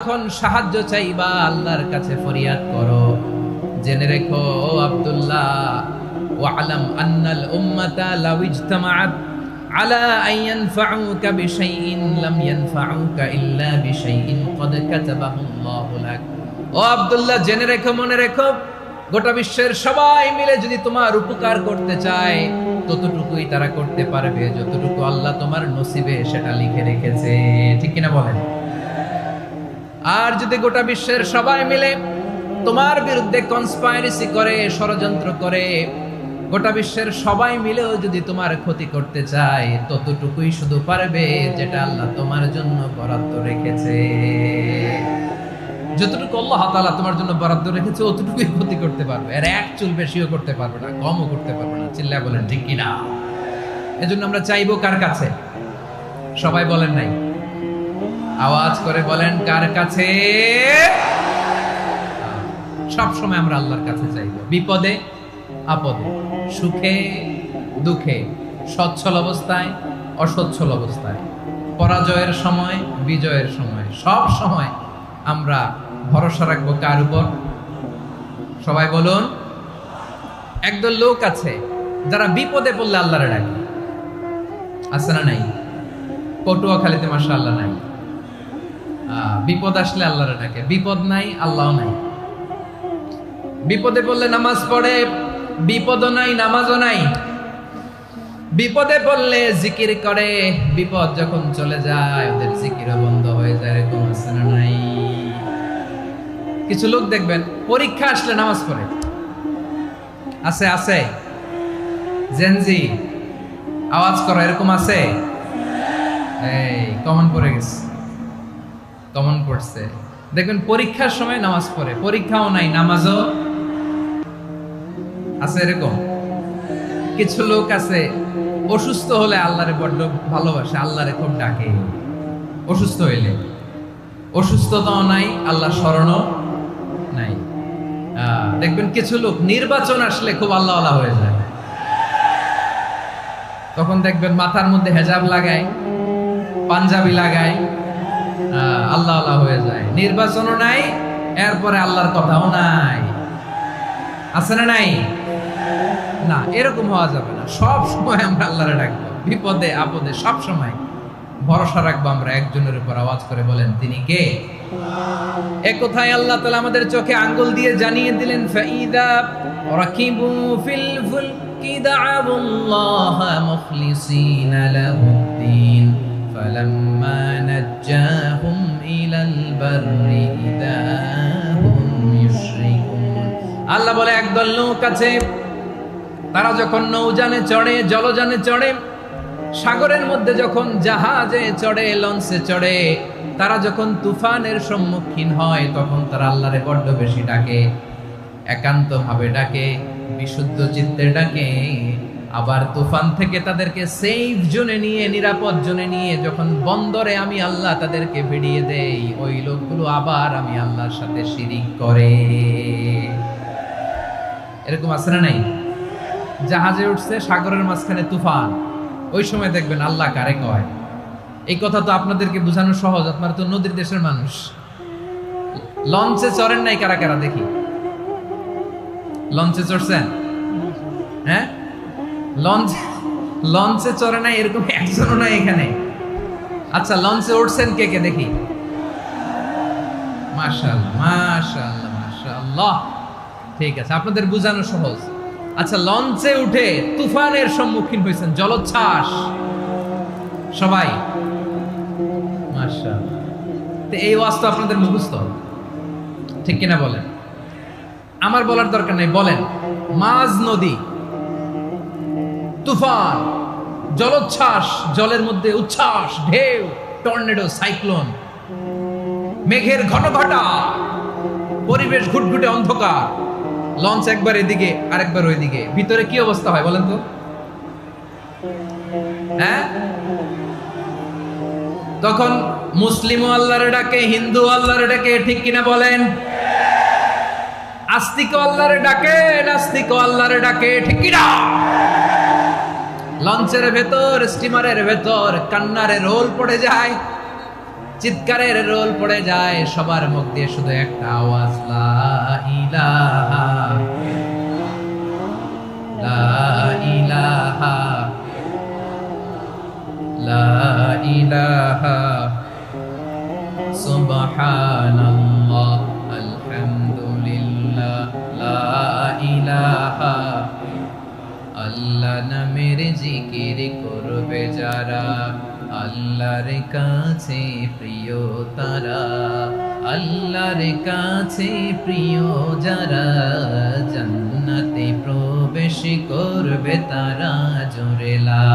যখন সাহায্য চাইবা আল্লাহর কাছে ফরিয়াদ করো। জেনে রেখো ও আব্দুল্লাহ, ওয়ালাম আন্নাল উম্মাতা লাউ ইজতামাআত আলা আন ইয়ানফাউকা বিশাইইন লাম ইয়ানফাউকা ইল্লা বিশাইইন ক্বাদ কাতাবাহু আল্লাহু লাক। ও আব্দুল্লাহ, জেনে রেখো, মনে রেখো, গোটা বিশ্বের সবাই মিলে যদি তোমার উপকার করতে চায় ততটুকুই তারা করতে পারবে যতটুকু আল্লাহ তোমার নসিবে সেটা লিখে রেখেছে। ঠিক কিনা বলেন? আর যদি গোটা বিশ্বের সবাই মিলে তোমার বিরুদ্ধে কনস্পাইরেসি করে, ষড়যন্ত্র করে, গোটা বিশ্বের সবাই মিলেও যদি তোমার ক্ষতি করতে চায় ততটুকুই শুধু পারবে যেটা আল্লাহ তোমার জন্য বরাদ্দ রেখেছে। যতটুকু আল্লাহ তাআলা তোমার জন্য বরাদ্দ রেখেছে অতটুকুই ক্ষতি করতে পারবে, আর এক চুল বেশিও করতে পারবে না, কমও করতে পারবে না। চিল্লায় বলেন ঠিক কিনা? এজন্য আমরা চাইবো কার কাছে? সবাই বলেন নাই, আওয়াজ করে বলেন কার কাছে? সব সময় আমরা আল্লাহর কাছে চাইবো, বিপদে আপদে, সুখে দুঃখে, সচ্ছল অবস্থায় অসচ্ছল অবস্থায়, পরাজয়ের সময় বিজয়ের সময়, সব সময় আমরা ভরসা রাখবো কার উপর? সবাই বলুন। একদল লোক আছে যারা বিপদে পড়লে আল্লাহরে ডাকে, আছে না নাই? পটুয়াখালীতে মাশাআল্লাহ নাই। বিপদ আসলে আল্লাহরে ডাকে, বিপদ নাই আল্লাহ নাই। বিপদে পড়লে নামাজ পড়ে, বিপদও নাই নামাজও নাই। বিপদে পড়লে জিকির করে, বিপদ যখন চলে যায় ওদের জিকিরও বন্ধ হয়ে যায়। এরকম আছে না নাই? কিছু লোক দেখবেন পরীক্ষা আসলে নামাজ পড়ে, আছে আছে। জেনজি আওয়াজ করো, এরকম আছে? এই কমন পড়ে গেছে, কমন পড়ছে। দেখবেন পরীক্ষার সময় নামাজ পড়ে, পরীক্ষাও নাই নামাজও আছে। এরকম কিছু লোক আছে অসুস্থ হলে আল্লাহরে বড্ড ভালোবাসে, আল্লাহরে খুব ডাকে। অসুস্থ হইলে অসুস্থতাও নাই, আল্লাহ স্মরণও নাই। দেখবেন কিছু লোক নির্বাচন আসলে খুব আল্লাহওয়ালা হয়ে যায়। তখন দেখবেন মাথার মধ্যে হেজাব লাগায়, পাঞ্জাবি লাগায়, আল্লাহওয়ালা হয়ে যায়। নির্বাচনও নাই, এরপরে আল্লাহর কথাও নাই। আছে না নাই? না, এরকম হওয়া যাবে না। সব সময় আমরা আল্লাহরে ডাকবো, বিপদে আপদে সব সময় ভরসা রাখবো আমরা একজনের উপর। আওয়াজ করে বলেন তিনি কে? এক কথায় আল্লাহ তাআলা আমাদের চোখে আঙ্গুল দিয়ে জানিয়ে দিলেন, ফাইদা রাকিবু ফিল ফুলকি দা'আবুল্লাহা মুখলিসিনা লাহুদ্দিন ফালাম্মা নাজ্জাহুম ইলাল বাররি ইযা হুম ইউশরিকুন। আল্লাহ বলে একদল লোক আছে, তারা যখন নৌযানে চড়ে, জলযানে চড়ে, সাগরের মধ্যে যখন জাহাজে চড়ে, লঞ্চে চড়ে, তারা যখন তুফানের সম্মুখীন হয় তখন তারা আল্লাহরে বড্ড বেশি ডাকে, একান্ত ভাবে ডাকে, বিশুদ্ধ চিত্তে ডাকে। আবার তুফান থেকে তাদেরকে সেফ জোনে নিয়ে, নিরাপদ জোনে নিয়ে যখন বন্দরে আমি আল্লাহ তাদেরকে ভিড়িয়ে দেই, ওই লোকগুলো আবার আমি আল্লাহর সাথে শিরিক করে। এরকম আছে না নাই? জাহাজে উঠছে, সাগরের মাঝখানে তুফান, ওই সময় দেখবেন আল্লাহ কারে কয়। এই কথা তো আপনাদেরকে বোঝানো সহজ, আপনারা তো নদীর দেশের মানুষ। লঞ্চে চড়েন নাই কারা কারা? দেখি, লঞ্চে চড়ছেন? হ্যাঁ, লঞ্চে চড়ে নাই এরকম একজনও নাই এখানে। আচ্ছা, লঞ্চে উঠছেন কে কে? দেখি। মাশাআল্লাহ মাশাআল্লাহ মাশাআল্লাহ। ঠিক আছে, আপনাদের বোঝানো সহজ। আচ্ছা, লঞ্চে উঠে তুফানের সম্মুখীন হয়েছেন, জলোচ্ছ্বাস, সবাই? মাশাআল্লাহ। তো এই ওয়াজ তো আপনাদের মুখস্থ, ঠিক কিনা বলেন? আমার বলার দরকার নাই, বলেন। মাঝ নদী, তুফান, জলোচ্ছ্বাস, জলের মধ্যে উচ্ছ্বাস, ঢেউ, টর্নেডো, সাইক্লোন, মেঘের ঘনঘটা, পরিবেশ ঘুটঘুটে অন্ধকার, লঞ্চ একবার এদিকে আরেকবার ওইদিকে, ভিতরে কি অবস্থা হয় বলেন তো? হ্যাঁ, তখন মুসলিমও আল্লাহরে ডাকে, হিন্দু আল্লাহরে ডাকে, ঠিক কিনা বলেন? আস্তিক আল্লাহরে ডাকে, নাস্তিক আল্লাহরে ডাকে, ঠিক কিনা? লঞ্চের ভেতর, স্টিমারের ভেতর কান্নারে রোল পড়ে যায়, চিৎকারের রোল পড়ে যায়, সবার মুখ দিয়ে শুধু একটা আওয়াজ, লা ইলাহা লা ইলাহা লা ইলাহা সুবহানাল্লাহ আলহামদুলিল্লাহ লা ইলাহা। আল্লাহ নামের জিকির করবে যারা, আল্লাহর কাছে প্রিয় তারা, আল্লাহর কাছে প্রিয় যারা, জান্নাতে প্রবেশ করবে তারা, জোরে লা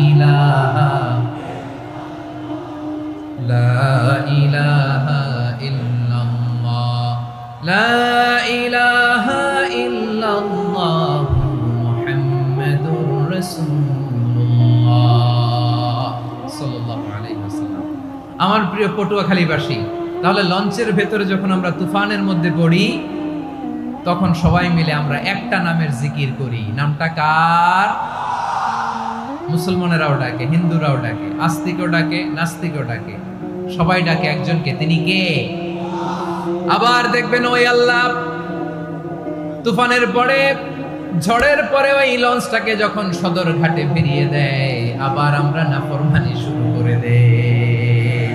ইলাহা লা ইলাহা ইল্লাল্লাহ লা ইলাহা ইল্লাল্লাহ মুহাম্মাদুর রাসূলুল্লাহ সাল্লাল্লাহু আলাইহি ওয়াসাল্লাম। আমার প্রিয় পটুয়াখালীবাসী, তাহলে লঞ্চের ভেতরে যখন আমরা তুফানের মধ্যে পড়ি, তখন সবাই মিলে আমরা একটা নামের জিকির করি। নামটা কার? মুসলমানেরাও ডাকে, হিন্দুরাও ডাকে, আস্তিকও ডাকে, নাস্তিকও ডাকে, সবাই ডাকে একজনকে। তিনি কে? আবার দেখবেন ওই আল্লাহ তুফানের পরে, ঝড়ের পরে ওই লঞ্চটাকে যখন সদর ঘাটে ফিরিয়ে দেয়, আবার আমরা নাফরমানি শুরু করে দেই।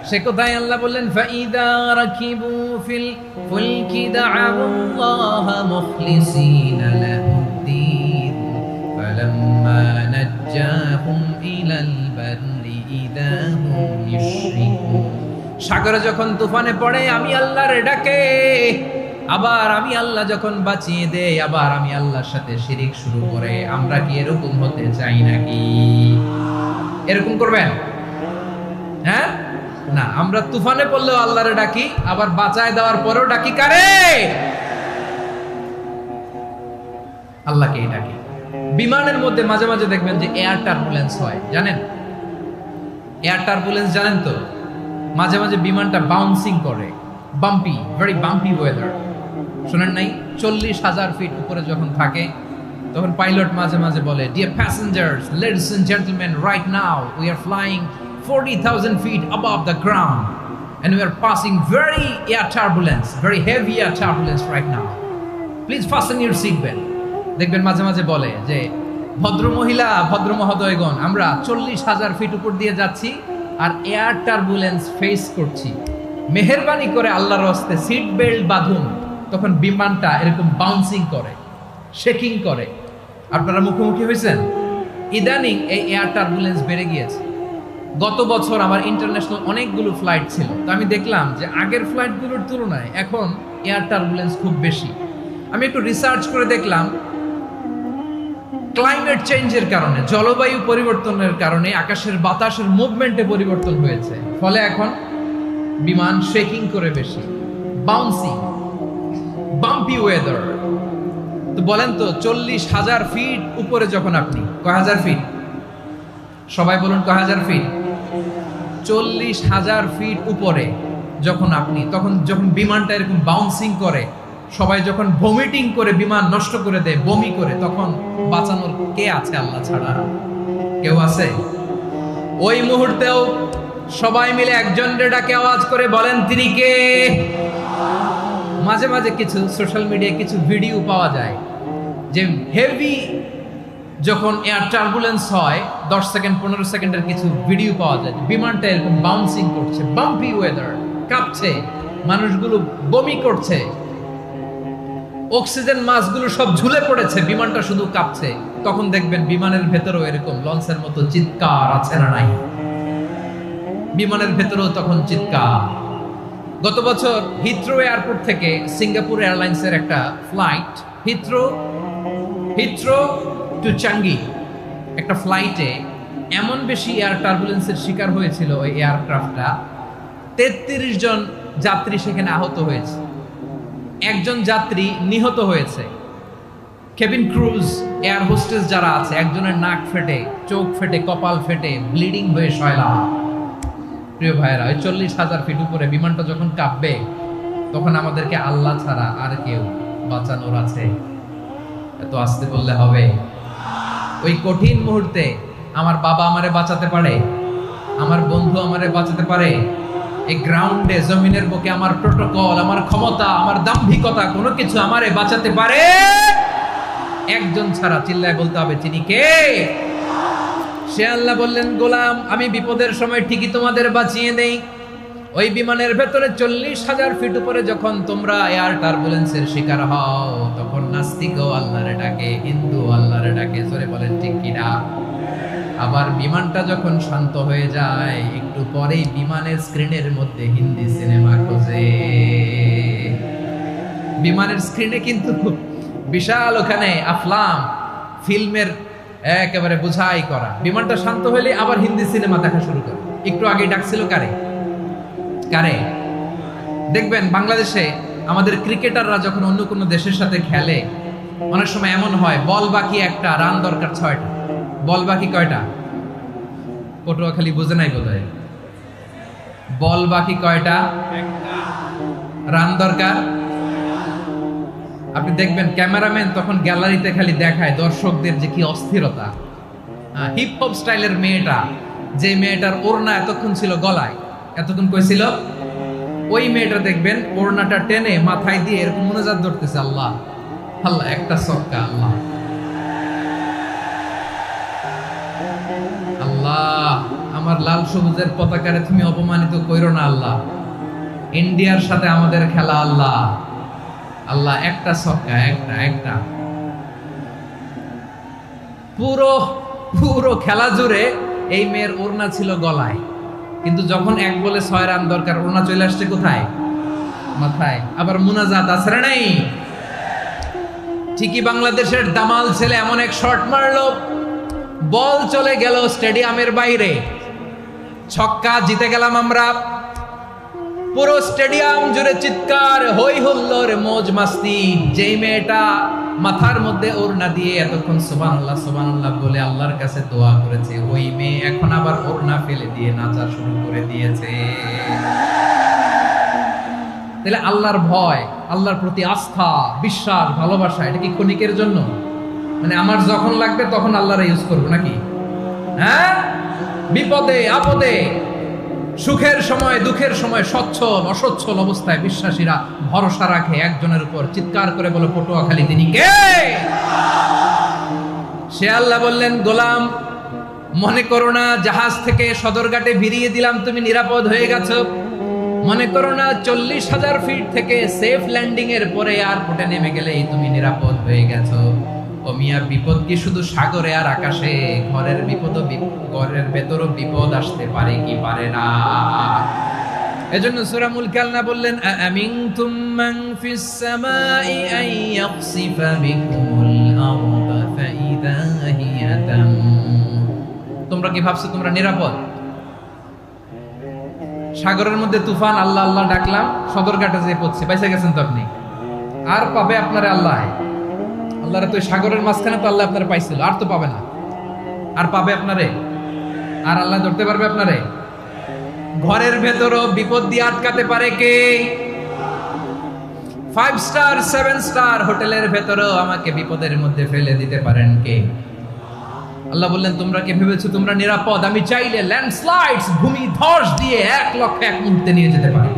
সে কোথায়? আল্লাহ বললেন, ফাইদা রাকিবু ফিল ফুলকি দা'আল্লাহ মুখলিসিনা লাহুদ্দিন ফালাম্মা নাজ্জাহুম ইলাল বাররি ইযা হুম ইউশরিকুন। সাগরে যখন তুফানে পড়ে আমি আল্লাহর ডাকে, আবার আমি আল্লাহ যখন বাঁচিয়ে দেই, আবার আমি আল্লাহর সাথে শিরিক শুরু করে। আমরা কি এরকম হতে চাই নাকি? এরকম করবেন? হ্যাঁ না, আমরা তুফানে পড়লেও আল্লাহরে ডাকি, আবার বাঁচায় দেওয়ার পরেও ডাকি কারে? আল্লাহকেই ডাকি। বিমানের মধ্যে মাঝে মাঝে দেখবেন যে এয়ার টার্বুলেন্স হয়, জানেন? এয়ার টার্বুলেন্স জানেন তো? মাঝে মাঝে বিমানটা বাউন্সিং করে, বাম্পি, ভেরি বাম্পি ওয়েদার। শোনেন নাই? 40,000 ফিট উপরে যখন থাকে, তখন পাইলট মাঝে মাঝে বলে, dear passengers, ladies and gentleman, right now we are flying 40,000 feet above the ground and we are passing very air turbulence, very heavy air turbulence right now. Please fasten your seat belt. দেখবেন মাঝে মাঝে বলে যে, ভদ্র মহিলা, ভদ্র মহোদয়গণ, আমরা 40,000 ফিট উপর দিয়ে যাচ্ছি আর এয়ার টার্বুলেন্স ফেস করছি, মেহেরবানি করে আল্লাহর হস্তে সিট বেল্ট বাঁধুন। তখন বিমানটা এরকম বাউন্সিং করে, শেকিং করে। আপনারা মুখোমুখি হয়েছেন? ইদানিং এই এয়ার টার্বুলেন্স বেড়ে গিয়েছে। গত বছর আমার ইন্টারন্যাশনাল অনেকগুলো ফ্লাইট ছিল, তো আমি দেখলাম যে আগের ফ্লাইটগুলোর তুলনায় এখন এয়ার টার্বুলেন্স খুব বেশি। আমি একটু রিসার্চ করে দেখলাম, ক্লাইমেট চেঞ্জের কারণে, জলবায়ু পরিবর্তনের কারণে আকাশের বাতাসের মুভমেন্টে পরিবর্তন হয়েছে, ফলে এখন বিমান শেকিং করে বেশি, বাউন্সিং, বাম্পি ওয়েদার। তো বলেন তো, 40,000 ফিট উপরে যখন আপনি, কয় হাজার ফিট? সবাই বলুন, কয় হাজার ফিট? 40,000 ফিট উপরে যখন আপনি, তখন যখন বিমানটা এরকম বাউন্সিং করে, সবাই যখন ভমিটিং করে বিমান নষ্ট করে দেয়, বমি করে, তখন বাঁচানোর কে আছে আল্লাহ ছাড়া? কেউ আছে? ওই মুহূর্তেও সবাই মিলে একজনের ডাকে আওয়াজ করে বলেন, তিনি কে? মাঝে মাঝে কিছু সোশ্যাল মিডিয়ায় কিছু ভিডিও পাওয়া যায় যে হেভি যখন এয়ার টার্বুলেন্স হয়, 10 সেকেন্ড 15 সেকেন্ডের কিছু ভিডিও পাওয়া যায়, বিমানটা এরকম বাউন্সিং করছে, বাম্পি ওয়েদার, কাঁপছে, মানুষগুলো বমি করছে, অক্সিজেন মাস্কগুলো সব ঝুলে পড়েছে, বিমানটা শুধু কাঁপছে। তখন দেখবেন বিমানের ভেতরেও এরকম লঞ্চের মতো চিৎকার আছে না নাই? বিমানের ভেতরেও তখন চিৎকার। গত বছর হিথ্রো এয়ারপোর্ট থেকে সিঙ্গাপুর এয়ারলাইন্সের একটা ফ্লাইট, হিথ্রো টু চাঙ্গি, একটা ফ্লাইটে এমন বেশি এয়ার টার্বুলেন্সের শিকার হয়েছিল ওই এয়ারক্রাফটটা, 33 জন যাত্রী সেখানে আহত হয়েছে, একজন যাত্রী নিহত হয়েছে। কেবিন ক্রুজ, এয়ার হোস্টেস যারা আছে, একজনের নাক ফেটে, চোখ ফেটে, কপাল ফেটে, ব্লিডিং হয়ে শয়লা। প্রিয় ভাইয়েরা, ওই 40,000 ফিট উপরে বিমানটা যখন কাঁপবে, তখন আমাদেরকে আল্লাহ ছাড়া আর কেউ বাঁচানোর আছে? এত আস্তে বললে হবে? ওই কঠিন মুহূর্তে আমার বাবা আমারে বাঁচাতে পারে? আমার বন্ধু আমারে বাঁচাতে পারে? এই গ্রাউন্ডে, জমিনের বুকে আমার প্রোটোকল, আমার ক্ষমতা, আমার দাম্ভিকতা কোনো কিছু আমারে বাঁচাতে পারে? একজন ছাড়া, চিল্লায় বলতে হবে তিনি কে? সে আল্লাহ বললেন, গোলাম আমি বিপদের সময় ঠিকই তোমাদের বাঁচিয়ে দেই। ওই বিমানের ভেতরে 40,000 ফিট উপরে যখন তোমরা এয়ার টার্বুলেন্সের শিকার হও, তখন নাস্তিকও আল্লাহরে ডাকে, হিন্দু আল্লাহরে ডাকে, জোরে বলেন ঠিক কিনা? আবার বিমানটা যখন শান্ত হয়ে যায়, একটু পরেই বিমানের স্ক্রিনের মধ্যে হিন্দি সিনেমা খোঁজে। বিমানের স্ক্রিনে কিন্তু বিশাল ওখানে আফলাম ফিল্মের একেবারে বোঝাই করা। বিমানটা শান্ত হলে আবার হিন্দি সিনেমা দেখা শুরু করে। একটু আগে ডাকছিল কারে? দেখবেন বাংলাদেশে আমাদের ক্রিকেটাররা যখন অন্য কোনো দেশের সাথে খেলে, অনেক সময় এমন হয় বল বাকি একটা, রান দরকার 6টা। বল বাকি কয়টা? পটুয়াখালী বুঝে নাই বোধহয়। বল বাকি কয়টা? রান দরকার। আপনি দেখবেন ক্যামেরাম্যান তখন গ্যালারিতে খালি দেখায় দর্শকদের যে কি অস্থিরতা। হিপ হপ স্টাইলের মেয়েটা, যে মেয়েটার ওড়না এতক্ষণ ছিল গলায়, এতক্ষণ কই ছিল, ওই মেয়েটা দেখবেন ওড়নাটা টেনে মাথায় দিয়ে এরকম মোনাজাত ধরতেছে, আল্লাহ আল্লাহ, একটা সক্কা, আল্লাহ আল্লাহ, আমার লাল সবুজের পতাকারে তুমি অপমানিত কইরো না আল্লাহ। ইন্ডিয়ার সাথে আমাদের খেলা, আল্লাহ আল্লাহ, একটা সক্কা, একটা। পুরো খেলা জুড়ে এই মেয়ের ওড়না ছিল গলায়, কিন্তু যখন 1 বলে 6 রান দরকার, ওড়না চলে আসছে কোথায়? মাথায়। আবার মুনাজাত আছে নাই? ঠিকই বাংলাদেশের দামাল ছেলে এমন এক শট মারলো, বল চলে গেল স্টেডিয়ামের বাইরে, ছক্কা, জিতে গেলাম আমরা। পুরো স্টেডিয়াম জুড়ে চিৎকার, হই হুল্লোড়, মৌজ মাস্তি। যেই মেয়েটা মাথার মধ্যে ওড়না দিয়ে এতক্ষণ সুবহানাল্লাহ সুবহানাল্লাহ বলে আল্লাহর কাছে দোয়া করেছে, ওই মেয়ে এখন আবার ওড়না ফেলে দিয়ে নাচা শুরু করে দিয়েছে। তাহলে আল্লাহর ভয়, আল্লাহর প্রতি আস্থা, বিশ্বাস, ভালোবাসা, এটা কি ক্ষণিকের জন্য? মানে আমার যখন লাগবে তখন আল্লাহর ইউজ করবো নাকি? হ্যাঁ, বিপদে আপদে, সুখের সময় দুঃখের সময়, সচ্ছল অসচ্ছল অবস্থায় বিশ্বাসীরা ভরসা রাখে একজনের উপর। চিৎকার করে বলে পটুয়াখালী তিনি কে? সে আল্লাহ বললেন, গোলাম মনে করো না জাহাজ থেকে সদরঘাটে ভিড়িয়ে দিলাম, তুমি নিরাপদ হয়ে গেছো। মনে করো না 40,000 ফিট থেকে সেফ ল্যান্ডিং এর পরে এয়ারপোর্টে নেমে গেলেই তুমি নিরাপদ হয়ে গেছো। ও মিয়া, বিপদ কি শুধু সাগরে আর আকাশে? ঘরের বিপদও, ঘরের ভেতরও বিপদ আসতে পারে কি পারে না? এজন্য সূরা মুলক আল্লাহ বললেন, আমিনতুম মান ফিস সামাই আন ইয়াখসিফা বিকুমুল আরদা ফাইদা হিয়া তামুর। তোমরা কি ভাবছো তোমরা নিরাপদ? সাগরের মধ্যে তুফান, আল্লাহ আল্লাহ ডাকলাম, সদরঘাটে যেয়ে পড়ছে, বাইসা গেছেন তো আপনি। আর পাবে আপনারে আল্লাহ? আল্লাহরে তো সাগরের মাঝখানে তো আল্লাহ আপনারে পাইছিল, আর তো পাবে না। আর পাবে আপনারে? আর আল্লাহ ধরতে পারবে আপনারে? ঘরের ভেতরও বিপদ দিয়ে আটকাতে পারে কে? 5 স্টার 7 স্টার হোটেলের ভেতরেও আমাকে বিপদের মধ্যে ফেলে দিতে পারেন কে? আল্লাহ বললেন, তোমরা কি ভেবেছো তোমরা নিরাপদ? আমি চাইলে ল্যান্ডস্লাইডস, ভূমি ধস দিয়ে 1 লক্ষ 1 মুহূর্তে নিয়ে যেতে পারি।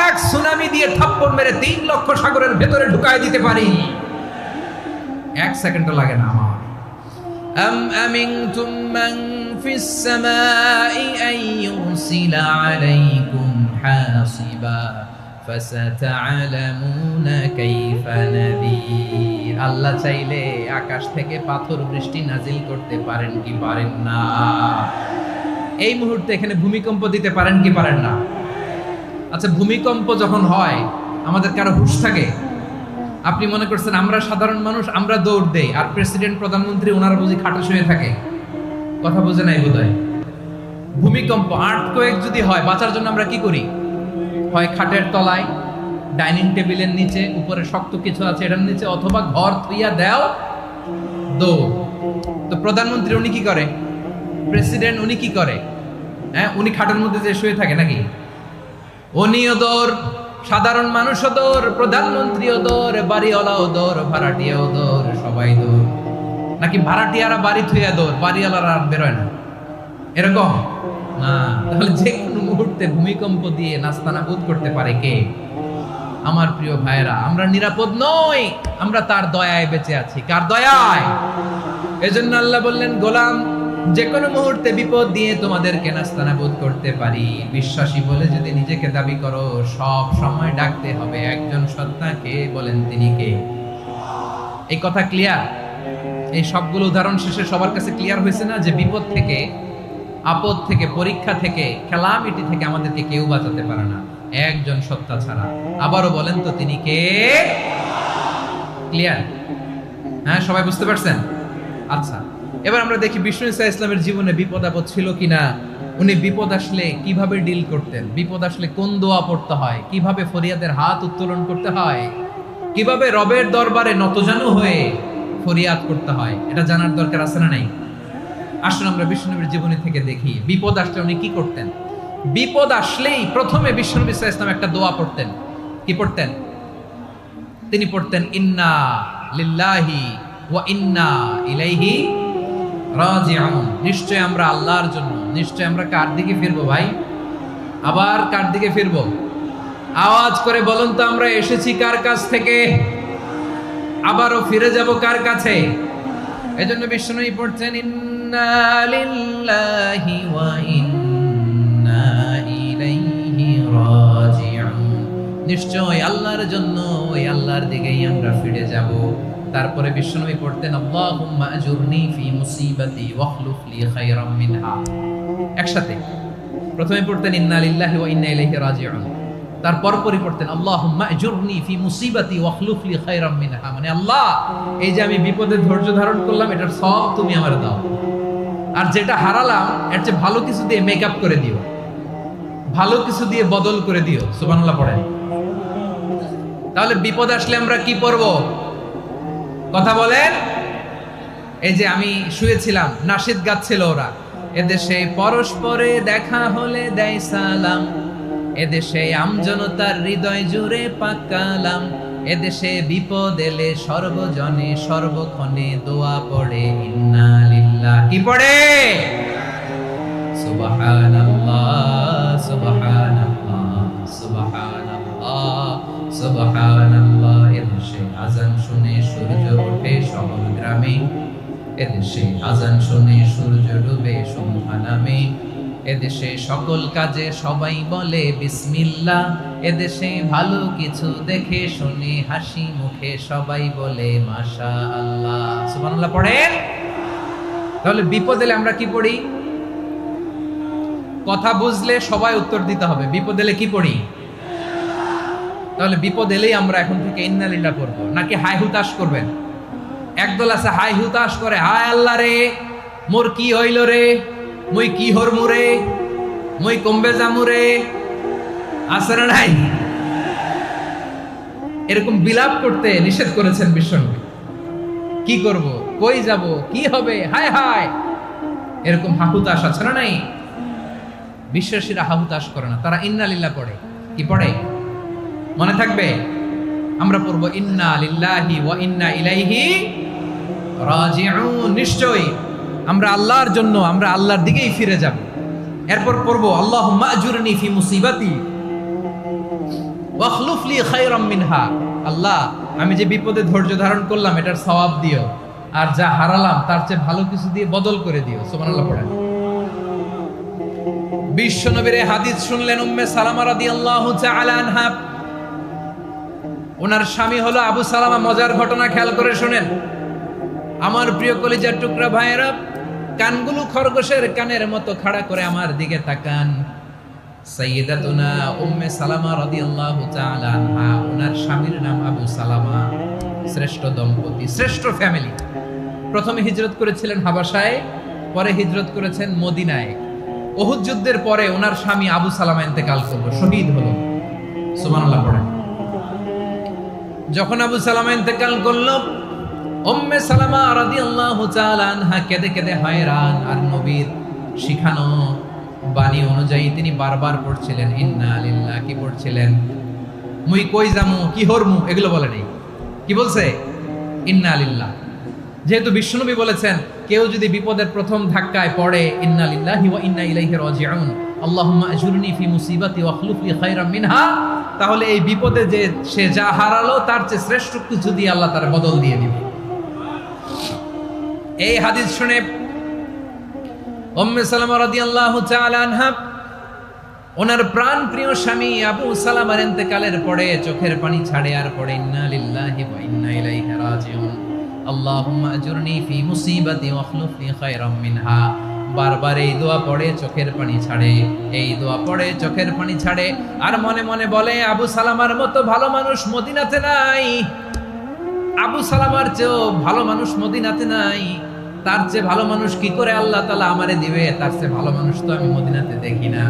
এক সুনামি দিয়ে থাপ্পড় মেরে 3 লক্ষ সাগরের ভেতরে ঢুকায় দিতে পারি। 1 সেকেন্ডও লাগে না আমার। আম আমিনতুম মান ফিস সামাই আন ইউরসিলা আলাইকুম হাসিবা ফাসাতা'লামুনা কাইফা নাযীর। আল্লাহ চাইলে আকাশ থেকে পাথর বৃষ্টি নাজিল করতে পারেন কি পারেন না? এই মুহূর্তে এখানে ভূমিকম্প দিতে পারেন কি পারেন না? আচ্ছা, ভূমিকম্প যখন হয় আমাদের কারো হুঁশ থাকে? আপনি মনে করছেন আমরা সাধারণ মানুষ, আমরা দৌড় দেই, আর প্রেসিডেন্ট প্রধানমন্ত্রী ওনারা বুঝি খাটে শুয়ে থাকে? কথা বুঝে নাই বোধহয়। ভূমিকম্প, আর্থকোয়েক যদি হয়, বাঁচার জন্য আমরা কি করি? হয় খাটের তলায়, ডাইনিং টেবিলের নিচে, উপরে শক্ত কিছু আছে এটার নিচে, অথবা ঘর থুইয়া দেও দৌড়। তো প্রধানমন্ত্রী উনি কি করে? প্রেসিডেন্ট উনি কি করে? হ্যাঁ, উনি খাটের মধ্যে যে শুয়ে থাকে নাকি? উনিও দৌড়, সাধারণ মানুষও দৌড়, প্রধানমন্ত্রীও দৌড়, বাড়িওয়ালাও দৌড়, ভাড়াটিয়াও দৌড়, সবাই দৌড়। নাকি ভাড়াটিয়ারা বাড়ি থুইয়া দৌড়, বাড়িওয়ালারা আর বেরোয় না? এরকম না। তাহলে যে কোনো মুহূর্তে ভূমিকম্প দিয়ে নাস্তানাবুদ করতে পারে কে? আমার প্রিয় ভাইরা, আমরা নিরাপদ নই, আমরা তার দয়ায় বেঁচে আছি। কার দয়ায়? এজন্য আল্লাহ বললেন, গোলাম, যে কোনো মুহূর্তে বিপদ দিয়ে তোমাদেরকে নাস্তানাবুদ করতে পারি। বিশ্বাসী বলে যদি নিজেকে দাবি করো, সব সময় ডাকতে হবে একজন সত্তাকে। বলেন তিনি কে? এই কথা ক্লিয়ার? এই সবগুলো উদাহরণ শেষে সবার কাছে ক্লিয়ার হয়েছে না যে বিপদ থেকে, আপদ থেকে, পরীক্ষা থেকে, ক্যালামিটি থেকে আমাদেরকে কেউ বাঁচাতে পারে না একজন সত্তা ছাড়া। আবারও বলেন তো তিনি কে? ক্লিয়ার? হ্যাঁ, সবাই বুঝতে পারছেন? আচ্ছা, এবার আমরা দেখি বিষ্ণু ঈসা ইসলামের জীবনে বিপদ আপদ ছিল কিনা। উনি বিপদ আসলে কিভাবে ডিল করতেন, বিপদ আসলে কোন দোয়া পড়তে হয়, কিভাবে ফরিয়াদের হাত উত্তোলন করতে হয়, কিভাবে রবের দরবারে নতজানু হয়ে ফরিয়াদ করতে হয়, এটা জানার দরকার আছে না নাই? আসলে আমরা বিষ্ণুনবীর জীবনী থেকে দেখি বিপদ আসলে উনি কি করতেন। বিপদ আসলেই প্রথমে বিষ্ণু ঈসা ইসলাম একটা দোয়া পড়তেন। কি পড়তেন? তিনি পড়তেন, ইন্না লিল্লাহি ওয়া ইন্না ইলাইহি রাজিউন। নিশ্চয় আমরা আল্লাহর জন্য, নিশ্চয় আমরা কার দিকে ফিরবো ভাই? আবার কার দিকে ফিরবো? আওয়াজ করে বলুন তো, আমরা এসেছি কার কাছ থেকে, আবারও ফিরে যাব কার কাছে? এজন্য বিষ্ণুই পড়ছেন, ইন্না লিল্লাহি ওয়া ইন্না ইলাইহি রাজিউন। নিশ্চয় আল্লাহর জন্য, ওই আল্লাহর দিকেই আমরা ফিরে যাব। তারপরে বিশ্বনবী পড়তেন, আল্লাহুম্মা আজুরনি ফি মুসিবাতি ওয়াখলুফ লি খায়রাম মিনহা। একসাথে প্রথমে পড়তেন ইন্না লিল্লাহি ওয়া ইন্না ইলাইহি রাজিউন, তারপর পরে পড়তেন আল্লাহুম্মা আজুরনি ফি মুসিবাতি ওয়াখলুফ লি খায়রাম মিনহা। মানে আল্লাহ, এই যে আমি বিপদে ধৈর্য ধারণ করলাম, এটার সব তুমি আমারে দাও, আর যেটা হারালাম এর চেয়ে ভালো কিছু দিয়ে মেকআপ করে দিও, ভালো কিছু দিয়ে বদল করে দিও। সুবহানাল্লাহ পড়েন। তাহলে বিপদ আসলে আমরা কি পড়ব? কথা বলেন। এই যে আমি শুয়েছিলাম, নাশিদ গাচ্ছিল ওরা, এদেশে পরস্পরে দেখা হলে দেয় সালাম, এদেশে আমজনতার হৃদয় জুড়ে পাকালাম, এদেশে বিপদ এলে সর্বজনে সর্বক্ষণে দোয়া পড়ে ইন্না লিল্লাহ। কি পড়ে? সুবহানাল্লাহ সুবহানাল্লাহ সুবহানাল্লাহ সুবহানাল্লাহ। এদেশে আজান শুনে সূর্য ওঠে শহর গ্রামে, এদেশে আজান শুনে সূর্য ডুবে সন্ধ্যা নামে, এদেশে সকল কাজে সবাই বলে বিসমিল্লাহ, এদেশে ভালো কিছু দেখে শুনে হাসি মুখে সবাই বলে মাশাআল্লাহ। সুবহানাল্লাহ পড়েন। তাহলে বিপদ এলে আমরা কি পড়ি? কথা বুঝলে সবাই উত্তর দিতে হবে। বিপদ এলে কি পড়ি? তাহলে বিপদ এলেই আমরা এখন থেকে ইন্না লিল্লাহ পড়ব, নাকি হাই হুতাশ করবেন? একদল আছে হাই হুতাশ করে, হায় আল্লাহ রে, মোর কি হইল রে, মুই কি হরমু রে, মুই কমবে জামু রে। আছে না নাই? এরকম বিলাপ করতে নিষেধ করেছেন বিশ্বনবী। কি করব, কই যাব, কি হবে, হায় হায়, এরকম হাহুতাশ আছে না নাই? বিশ্বাসীরা হাহুতাশ করে না, তারা ইন্না লিল্লাহ পড়ে। কি পড়ে? মনে থাকবে? আমরা পড়বো ইন্না লিল্লাহি ওয়া ইন্না ইলাইহি রাজিউন। নিশ্চয়ই আমরা আল্লাহর জন্য, আমরা আল্লাহর দিকেই ফিরে যাব। এরপর পড়বো আল্লাহুম্মা আজুরনি ফি মুসিবাতি ওয়াখলুফ লি খায়রাম মিনহা। আল্লাহ, আমি যে বিপদে ধৈর্য ধারণ করলাম এটার সওয়াব দিও, আর যা হারালাম তার চেয়ে ভালো কিছু দিয়ে বদল করে দিও। সুবহানাল্লাহ পড়েন। বিশ্বনবীর হাদিস শুনলেন উম্মে সালামা রাদিয়াল্লাহু তাআলা আনহা। ওনার স্বামী হলো আবু সালামা। মজার ঘটনা খেয়াল করে শুনেন আমার প্রিয় কলিজার টুকরা ভাইয়েরা। কানগুলো খরগোশের কানের মতো খাড়া করে আমার দিকে তাকান। সাইয়্যিদাতুনা উম্মে সালামা রাদিয়াল্লাহু তাআলা আনহা, ওনার স্বামীর নাম আবু সালামা। শ্রেষ্ঠ দম্পতি, শ্রেষ্ঠ ফ্যামিলি। প্রথমে হিজরত করেছিলেন হাবাসায়, পরে হিজরত করেছেন মদিনায়। উহুদ যুদ্ধের পরে ওনার স্বামী আবু সালামা ইন্তেকাল করলো, শহীদ হলো। সুবহানাল্লাহ পড়েন। যখন আবু সালামা ইন্তেকাল করলো, উম্মে সালামা রাদিয়াল্লাহু তাআলা আনহা কেঁদে কেঁদে হয়রান। আর নবীর শিখানো বাণী অনুযায়ী তিনি বারবার পড়ছিলেন ইন্না লিল্লাহ। কি পড়ছিলেন? মুই কই যামু, কি হরমু, এগুলো বলে নেই। কি বলছে? ইন্না লিল্লাহ। যেহেতু বিশ্বনবী বলেছেন কেউ যদি বিপদের প্রথম ধাক্কায় পড়ে ইন্না লিল্লাহি ওয়া ইন্না ইলাইহি রাজিউন আল্লাহুম্মা আজুরনি ফি মুসিবাতি ওয়া আখলুফ লি খায়রাম মিনহা, তাহলে এই বিপদে যে সে যা হারালো তার চেয়ে শ্রেষ্ঠ কিছু দিয়ে আল্লাহ তার বদল দিয়ে দিবে। এই হাদিস শুনে উম্মে সালামা রাদিয়াল্লাহু তাআলা আনহা ওনার প্রাণ প্রিয় স্বামী আবু সালামার ইন্তেকালের পরে চোখের পানি ছাড়ে আর পড়ে ইন্না লিল্লাহি ওয়া ইন্না ইলাইহি রাজিউন আল্লাহুম্মা আজুরনি ফি মুসিবাতি ওয়া আখলুফ লি খায়রাম মিনহা। বারবার এই দোয়া পড়ে চোখের পানি ছাড়ে, এই দোয়া পড়ে চোখের পানি ছাড়ে, আর মনে মনে বলে আবু সালামার মতো ভালো মানুষ মদিনাতে নাই, আবু সালামার চেয়েও ভালো মানুষ মদিনাতে নাই, তার চেয়ে ভালো মানুষ কি করে আল্লাহ তাআলা আমারে দিবে, তার চেয়ে ভালো মানুষ তো আমি মদিনাতে দেখি না।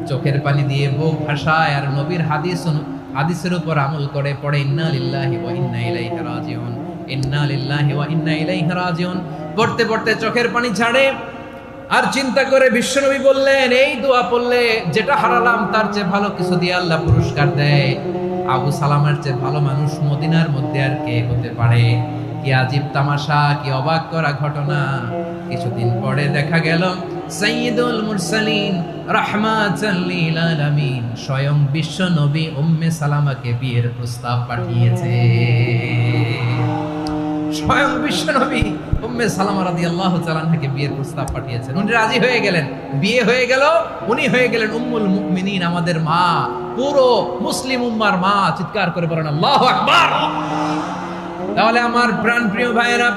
চোখের পানি দিয়ে বুক ভাসায় আর নবীর হাদিসের উপর আমল করে পড়ে ইন্না লিল্লাহি ওয়া ইন্না ইলাইহি রাজিউন, ইন্না লিল্লাহি ওয়া ইন্না ইলাইহি রাজিউন। পড়তে পড়তে চোখের পানি ছাড়ে আর চিন্তা করে বিশ্বনবী বললেন এই দোয়া পড়লে যেটা হারালাম তার চেয়ে ভালো কিছু দিয়ে আল্লাহ পুরস্কার দেয়। আবু সালামার চেয়ে ভালো মানুষ মদিনার মধ্যে আর কে হতে পারে? কি আজীব তামাশা, কি অবাক করা ঘটনা। কিছুদিন পরে দেখা গেল সাইয়্যিদুল মুরসালিন রাহমাতাল লিল আলামিন স্বয়ং বিশ্ব নবী উম্মে সালামাকে বিয়ের প্রস্তাব পাঠিয়েছে। স্বয়ং বিশ্ব নবী উম্মে সালামা রাদিয়াল্লাহু তাআলা আনহাকে বিয়ের প্রস্তাব পাঠিয়েছেন। উনি রাজি হয়ে গেলেন, বিয়ে হয়ে গেল, উনি হয়ে গেলেন উম্মুল মুমিনিন, আমাদের মা, পুরো মুসলিম উম্মার মা। চিৎকার করে বলেন আল্লাহু আকবার। তাহলে আমার প্রাণ প্রিয় ভাইয়েরা,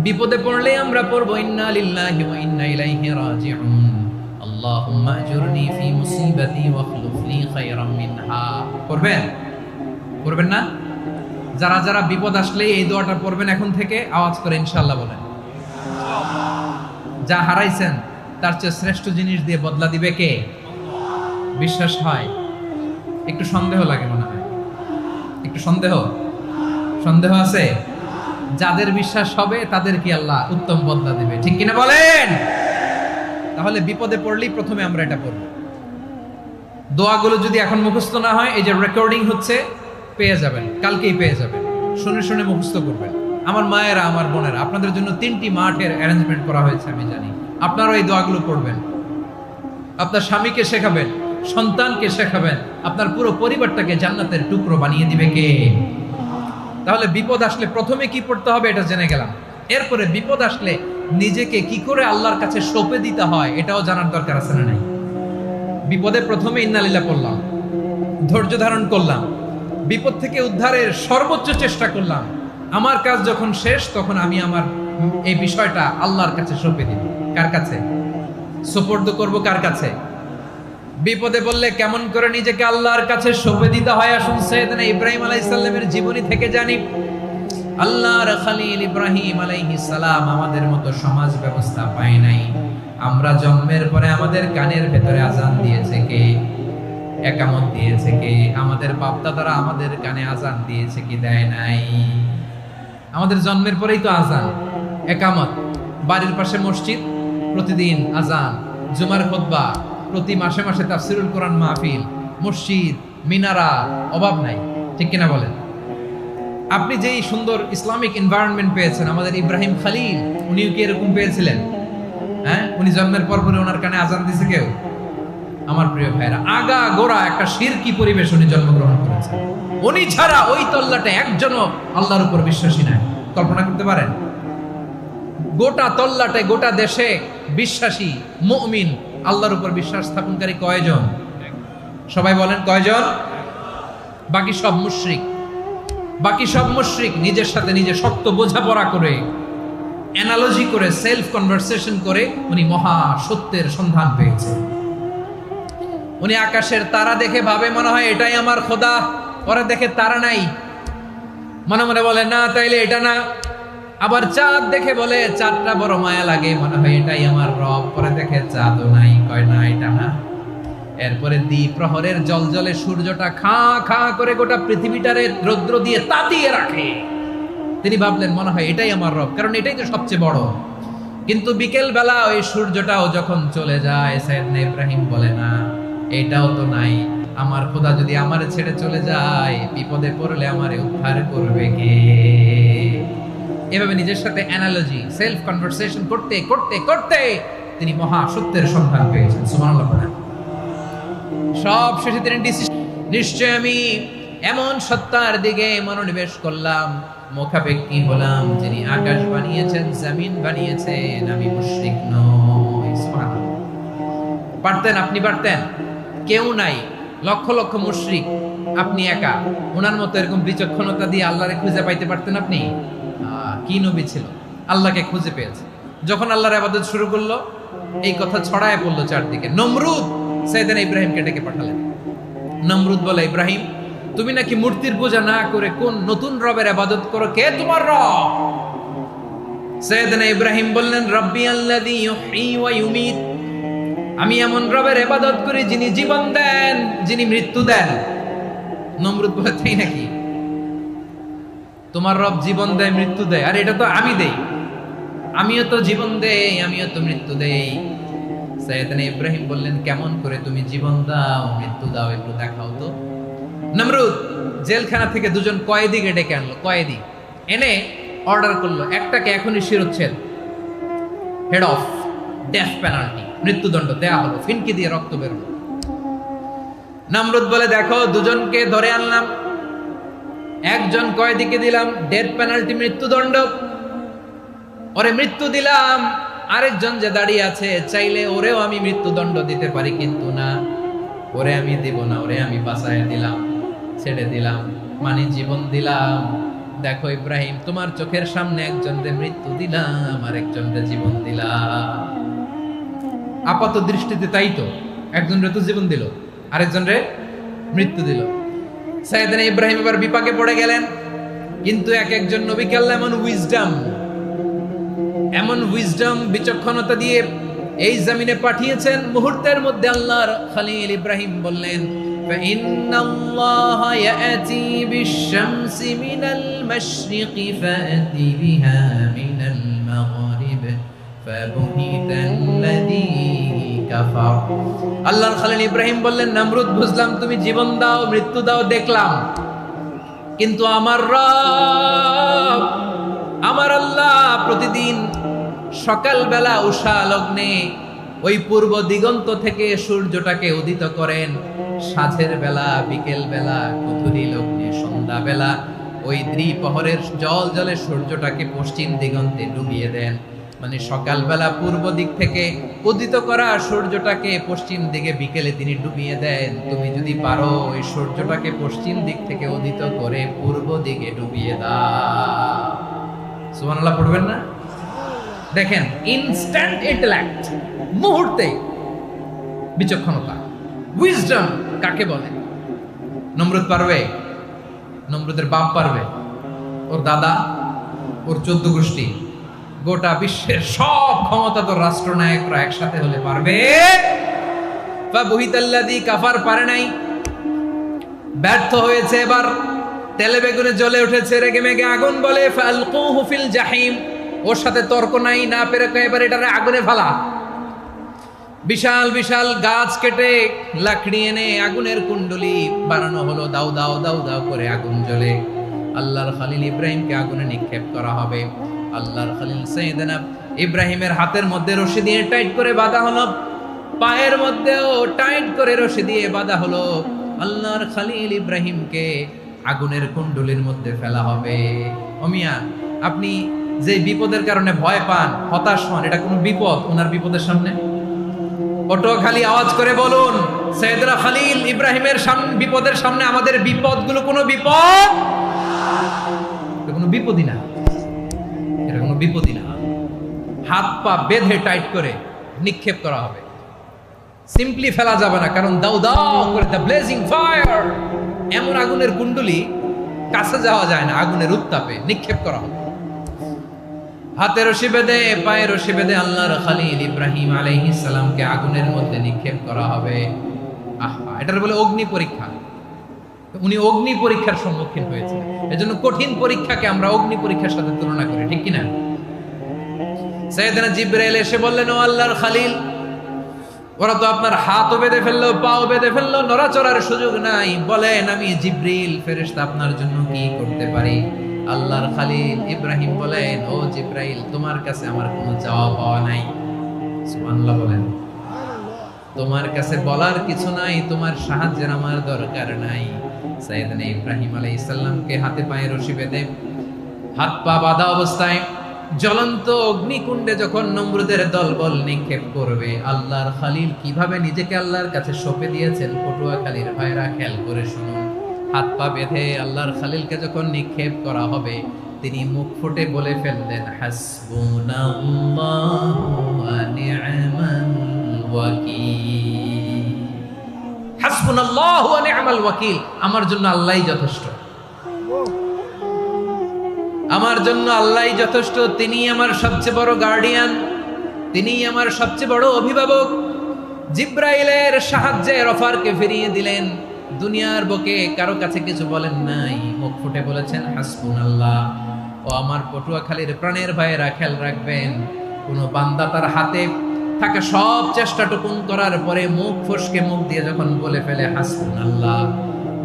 বিপদে পড়লে আমরা পড়বো ইন্না লিল্লাহি ওয়া ইন্না ইলাইহি রাজিউন আল্লাহুম্মা আজুরনি ফি মুসিবাতি ওয়া আখলুফ লি খায়রাম মিনহা। পড়বেন? পড়বেন না? যারা যারা বিপদ আসলে এই দোয়াটা পড়বেন এখন থেকে আওয়াজ করে ইনশাআল্লাহ বলেন। যা হারাইছেন তার চেয়ে শ্রেষ্ঠ জিনিস দিয়ে বদলা দিবে কে? বিশ্বাস হয়? একটু সন্দেহ লাগে মনে হয়, একটু সন্দেহ আছে? যাদের বিশ্বাস হবে তাদের কি আল্লাহ উত্তম বদলা দিবে, ঠিক কিনা বলেন? তাহলে বিপদে পড়লেই প্রথমে আমরা এটা পড়ব। দোয়াগুলো যদি এখন মুখস্থ না হয়, এই যে রেকর্ডিং হচ্ছে, পেয়ে যাবেন, কালকেই পেয়ে যাবেন। শুনে শুনে মুখস্থ করবেন। আমার মায়েরা, আমার বোনেরা, আপনাদের জন্য 3টি মাঠের অ্যারেঞ্জমেন্ট করা হয়েছে, আমি জানি। আপনারাও এই দোয়াগুলো পড়বেন, আপনার স্বামীকে শেখাবেন, সন্তানকে শেখাবেন, আপনার পুরো পরিবারটাকে জান্নাতের টুকরো বানিয়ে দিবে কে? তাহলে বিপদ আসলে প্রথমে কি পড়তে হবে এটা জেনে গেলাম। এরপরে বিপদ আসলে নিজেকে কি করে আল্লাহর কাছে সঁপে দিতে হয় এটাও জানার দরকার আছে না নাই? বিপদে প্রথমে ইন্না লিল্লাহ পড়লাম, ধৈর্য ধারণ করলাম, বিপদ থেকে উদ্ধারের সর্বোচ্চ চেষ্টা করলাম। আমার কাজ যখন শেষ তখন আমি আমার এই বিষয়টা আল্লাহর কাছে সঁপে দিব। কার কাছে সুপর্দ করব? কার কাছে? বিপদে বললে কেমন করে নিজেকে আল্লাহর কাছে সঁপে দিতে হয় আসুন সাইয়েদনা ইব্রাহিম আলাইহিস সালামের জীবনী থেকে জানি। আল্লাহর খলিল ইব্রাহিম আলাইহিস সালাম আমাদের মতো সমাজ ব্যবস্থা পায় নাই। আমরা জন্মের পরে আমাদের কানের ভেতরে আজান দিয়েছে কে? একামত দিয়েছে কে? আমাদের বাপ-দাদারা আমাদের কানে আজান দিয়েছে কি দেয় নাই? আমাদের জন্মের পরেই তো আজান, একামত, বাড়ির পাশে মসজিদ, প্রতিদিন আজান, জুমার খুতবা, প্রতি মাসে মাসে তাফসিরুল কোরআন মাহফিল, মসজিদ, মিনারা, অভাব নাই, ঠিক কিনা বলেন? আপনি যেই সুন্দর ইসলামিক এনভায়রনমেন্ট পেয়েছেন, আমাদের ইব্রাহিম খলিল উনিও কি এরকম পেয়েছিলেন? হ্যাঁ, উনি জন্মের পর পরে ওনার কানে আজান দিছে কেউ? আমার প্রিয় ভাইরা, আগা গোড়া একটা শিরকি পরিবেশ উনি জন্মগ্রহণ করেছেন। উনি ছাড়া ওই তল্লাটে একজনও আল্লাহর উপর বিশ্বাসী নাই। কল্পনা করতে পারেন? গোটা তল্লাটে, গোটা দেশে বিশ্বাসী মুমিন, আল্লাহর উপর বিশ্বাস স্থাপনকারী কয়জন? সবাই বলেন কয়জন? বাকি সব মুশরিক। বাকি সব মুশরিক নিজের সাথে নিজে শক্ত বোঝাপড়া করে, অ্যানালজি করে, সেলফ কনভারসেশন করে উনি মহা সত্যের সন্ধান পেয়েছে। উনি আকাশের তারা দেখে ভাবে মনে হয় এটাই আমার খোদা, পরে দেখে তারা নাই, মনে মনে বলে না তাইলে এটা না। আবার চাঁদ দেখে বলে চাঁদটা বড় মায়া লাগে, মনে হয় এটাই আমার রব, পরে দেখে চাঁদও নাই, কয় না এটা না। এরপরে দ্বীপ প্রহরের জলজলে সূর্যটা খা খা করে গোটা পৃথিবীটারে রৌদ্র দিয়ে তাতিয়ে রাখে। তিনি ভাবলেন মনে হয় এটাই আমার রব, কারণ এটাই তো সবচেয়ে বড়। কিন্তু বিকেল বেলা ওই সূর্যটাও যখন চলে যায়, সাইয়েদনা ইব্রাহিম বলে না এটাও তো নাই, আমার খোদা যদি আমারে ছেড়ে চলে যায়, বিপদে পড়লে আমারে উদ্ধার করবে কে? এভাবে নিজের সাথে অ্যানালজি, সেলফ কনভারসেশন করতে করতে করতে তিনি মহা সত্যের সন্ধান পেয়েছেন। সুবহানাল্লাহ বলেন। সব শেষে তিনি নিশ্চয় আমি এমন সত্তার দিকে মনোনিবেশ করলাম, মুখাপেক্ষী হলাম, যিনি আকাশ বানিয়েছেন, জমিন বানিয়েছেন, আমি মুশরিক নই। সুবহানাল্লাহ। পারতেন, আপনি পারতেন? কেউ নাই, লক্ষ লক্ষ মুশরিক, আপনি একা। ওনার মতো এরকম বিচক্ষণতা দিয়ে আল্লাহরে খুঁজে পাইতে পারতেন আপনি? কি নবী ছিল, আল্লাহকে খুঁজে পেয়েছে। যখন আল্লাহর ইবাদত শুরু করলো, এই কথা ছড়ায় পড়লো চারদিকে। নমরুদ সাইয়েদনা ইব্রাহিমকে ডেকে পাঠালেন। নমরুদ বলে, ইব্রাহিম, তুমি নাকি মূর্তির পূজা না করে কোন নতুন রবের ইবাদত করো, কে তোমার রব? সাইয়েদনা ইব্রাহিম বললেন, রব্বি আল্লাযী ইউহয়ী ওয়া ইউমীত, আমি এমন রবের ইবাদত করি যিনি জীবন দেন, যিনি মৃত্যু দেন। নমরুদ বলে, তাই নাকি? তোমার রব জীবন দেয়, মৃত্যু দেয়, আর এটা তো আমি দেই। আমিও তো জীবন দেই, আমিও তো মৃত্যু দেই। সাইয়েদনা ইব্রাহিম বললেন, কেমন করে তুমি জীবন দাও, মৃত্যু দাও, একটু দেখাও তো। নমরুদ জেলখানা থেকে দুজন কয়েদিকে ডেকে আনলো। কয়েদি এনে অর্ডার করলো, একটাকে এখনই শিরোচ্ছেদ, হেড অফ, ডেথ পেনাল্টি, মৃত্যুদণ্ড দেয়া হলো, ফিনকি দিয়ে রক্ত বেরোলো। নমরুদ বলে, দেখো, দুজনকে ধরে আনলাম, একজন কয়েদিকে দিলাম ডেথ পেনাল্টি, মৃত্যুদণ্ড, ওরে মৃত্যু দিলাম। আরেকজন যে দাঁড়িয়ে আছে, চাইলে ওরেও আমি মৃত্যুদণ্ড দিতে পারি, কিন্তু না, ওরে আমি দিব না, ওরে আমি বাঁচায় দিলাম, ছেড়ে দিলাম, মানে জীবন দিলাম। দেখো ইব্রাহিম, তোমার চোখের সামনে একজনকে মৃত্যু দিলাম, আর একজনকে জীবন দিলাম। আপাত দৃষ্টিতে তাই তো, একজনরে তো জীবন দিল, আরেকজনরে মৃত্যু দিল। সাইয়েদনা ইব্রাহিম এবার বিপাকে পড়ে গেলেন। কিন্তু এক একজন নবীকে আল্লাহ এমন উইজডম বিচক্ষণতা দিয়ে এই জমিনে পাঠিয়েছেন, মুহূর্তের মধ্যে আল্লাহর খলিল ইব্রাহিম বললেন, ফাইন্নাল্লাহা ইয়াতি বিশ-শামসি মিনাল মাশরিকি ফাতি বিহা মিনাল মাগরিব ফাবুহিতাল্লাযী কাফার। আল্লাহর খলিল ইব্রাহিম বললেন, নমরুদ, বুঝলাম তুমি জীবন দাও, মৃত্যু দাও, দেখলাম, কিন্তু আমার রব, আমার আল্লাহ প্রতিদিন সকালবেলা উষা লগ্নে ওই পূর্ব দিগন্ত থেকে সূর্যটাকে উদিত করেন, সাঁঝের বেলা, বিকেল বেলা, গধূলি লগ্নে, সন্ধ্যা বেলা ওই দ্বিপ্রহরের জল জলে সূর্যটাকে পশ্চিম দিগন্তে ডুবিয়ে দেন। মানে সকালবেলা পূর্ব দিক থেকে উদিত করা সূর্যটাকে পশ্চিম দিকে বিকেলে তিনি ডুবিয়ে দেন। তুমি যদি পারো ওই সূর্যটাকে পশ্চিম দিক থেকে উদিত করে পূর্ব দিকে ডুবিয়ে দাও। সুবহানাল্লাহ পড়বেন না? দেখেন, ইনস্ট্যান্ট ইন্টেলেক্ট, মুহূর্তে বিচক্ষণতা, উইজডম কাকে বলে? নমরুদ পারবে? নমরুদের বাপ পারবে? ওর দাদা, ওর 14 গোষ্ঠী, গোটা বিশ্বের সব ক্ষমতাধর রাষ্ট্রনায়করা একসাথে হলে পারবে? ফাবুহিতাল্লাযী কাফার পারে নাই, ব্যর্থ হয়েছে। এবার তেলে বেগুনে জ্বলে উঠেছে, রেগে মেগে আগুন বলে, ফালকুহু ফিল জাহিম। ওর সাথে তর্ক নাই, না পেরে এবার এটারে আগুনে ফেলা। বিশাল বিশাল গাছ কেটে লাকড়ি এনে আগুনের কুণ্ডলি বানানো হলো, দাও দাও দাও দাও করে আগুন জ্বলে। আল্লাহর খলিল ইব্রাহিমকে আগুনে নিক্ষেপ করা হবে। আল্লাহর খলিল সাইয়েদনা ইব্রাহিমের হাতের মধ্যে রশি দিয়ে টাইট করে বাঁধা হলো, পায়ের মধ্যেও টাইট করে রশি দিয়ে বাঁধা হলো। আল্লাহর খলিল ইব্রাহিমকে আগুনের কুণ্ডলির মধ্যে ফেলা হবে। ওমিয়া, আপনি যে বিপদের কারণে ভয় পান, হতাশ হন, এটা কোনো বিপদ ওনার বিপদের সামনে? ওটো খালি আওয়াজ করে বলুন, সাইয়েদনা খলিল ইব্রাহিমের বিপদের সামনে আমাদের বিপদগুলো কোনো বিপদ? এটা কোনো বিপদই না, এটা কোনো বিপদই না। হাত পা বেঁধে টাইট করে নিক্ষেপ করা হবে, সিম্পলি ফেলা যাবে না, কারণ দাও দাও করে দ্য ব্লেজিং ফায়ার, এমন আগুনের কুণ্ডলি, কাছে যাওয়া যায় না, আগুনের উত্তাপে নিক্ষেপ করা হবে। হাতে রশি বেঁধে, পায়ে রশি বেঁধে আল্লাহর খলিল ইব্রাহিম আলাইহিস সালামকে আগুনের মধ্যে নিক্ষেপ করা হবে। আহা, এটার বলে অগ্নি পরীক্ষা। উনি অগ্নি পরীক্ষার সম্মুখীন হয়েছিলেন। এজন্য কঠিন পরীক্ষাকে আমরা অগ্নি পরীক্ষার সাথে তুলনা করি, ঠিক কিনা? সাইয়েদনা জিবরাইল এসে বললেন, ও আল্লাহর খলিল, ওরা তো আপনার হাতও বেঁধে ফেললো, পাও বেঁধে ফেললো, নড়াচড়ার সুযোগ নাই, বলেন আমি জিবরিল ফেরেশতা আপনার জন্য কি করতে পারি? আল্লাহর খালিল ইব্রাহিম বলেন, ও জিব্রাইল, তোমার কাছে আমার কোনো চাওয়া পাওয়া নাই। সুবহানাল্লাহ বলেন। তোমার কাছে বলার কিছু নাই, তোমার সাহায্যের আমার দরকার নাই। সাইয়েদনা ইব্রাহিম আলাইহিস সালামকে হাতে পায়ে রশি বেঁধে হাত পা বাঁধা অবস্থায় জ্বলন্ত অগ্নিকুণ্ডে যখন নমরুদের দলবল নিক্ষেপ করবে, আল্লাহর খালিল কিভাবে নিজেকে আল্লাহর কাছে সঁপে দিয়েছেন পটুয়াখালীর ভাইরা খেয়াল করে শুনুন। হাত পা বেঁধে আল্লাহর খালিলকে যখন নিক্ষেপ করা হবে, তিনি মুখ ফুটে বলে ফেললেন, হাসবুনাল্লাহু ওয়া নি'মাল ওয়াকিল। হাসবুনাল্লাহু ওয়া নি'মাল ওয়াকিল, আমার জন্য আল্লাহই যথেষ্ট, আমার জন্য আল্লাহই যথেষ্ট। তিনি আমার সবচেয়ে বড় গার্ডিয়ান, তিনি আমার সবচেয়ে বড় অভিভাবক। জিব্রাইলের সাহায্যে অফারকে ফিরিয়ে দিলেন। দুনিয়ার বুকে কারো কাছে কিছু বলেন নাই, মুখ ফুটে বলেছেন হাসবুনাল্লাহ। ও আমার পটুয়াখালীর প্রাণের ভাইয়েরা, খেয়াল রাখবেন, কোন বান্দা তার হাতে থাকা সব চেষ্টাটুকুন করার পরে মুখ ফসকে মুখ দিয়ে যখন বলে ফেলে হাসবুনাল্লাহ,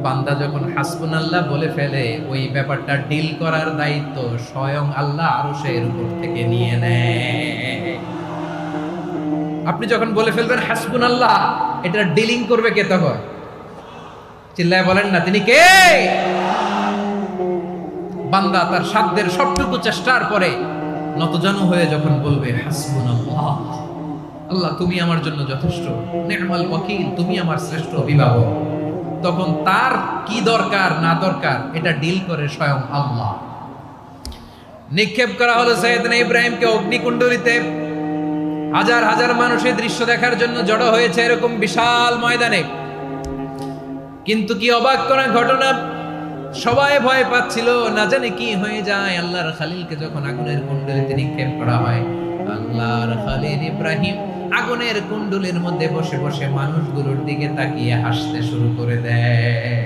বান্দা যখন হাসবুনাল্লাহ বলে ফেলে, ওই ব্যাপারটা ডিল করার দায়িত্ব স্বয়ং আল্লাহ আরশের উপর থেকে নিয়ে নেয়। আপনি যখন বলে ফেলবেন হাসবুনাল্লাহ, এটা ডিলিং করবে কে তখন? চিল্লায় বলেন না, তিনি কে? বান্দা তার সাধ্যের সবটুকু চেষ্টার পরে নতজানু হয়ে যখন বলবে হাসবুনাল্লাহ, আল্লাহ তুমি আমার জন্য যথেষ্ট, নি'মাল ওয়াকিল, তুমি আমার শ্রেষ্ঠ অভিভাবক, তখন তার কি দরকার না দরকার এটা ডিল করে স্বয়ং আল্লাহ। নিক্ষেপ করা হলো সাইয়েদনা ইব্রাহিমকে অগ্নিকুণ্ডলিতে। হাজার হাজার মানুষের দৃশ্য দেখার জন্য জড়ো হয়েছে এরকম বিশাল ময়দানে। কিন্তু কি অবাক করা ঘটনা, সবাই ভয় পাচ্ছিল, না জানে কি হয়ে যায়। আল্লাহর খালিলকে যখন আগুনের কুণ্ডলিতে নিক্ষেপ করা হয়, আল্লাহর খালিল ইব্রাহিম আগুনের কুণ্ডলীর মধ্যে বসে বসে মানুষগুলোর দিকে তাকিয়ে হাসতে শুরু করে দেয়।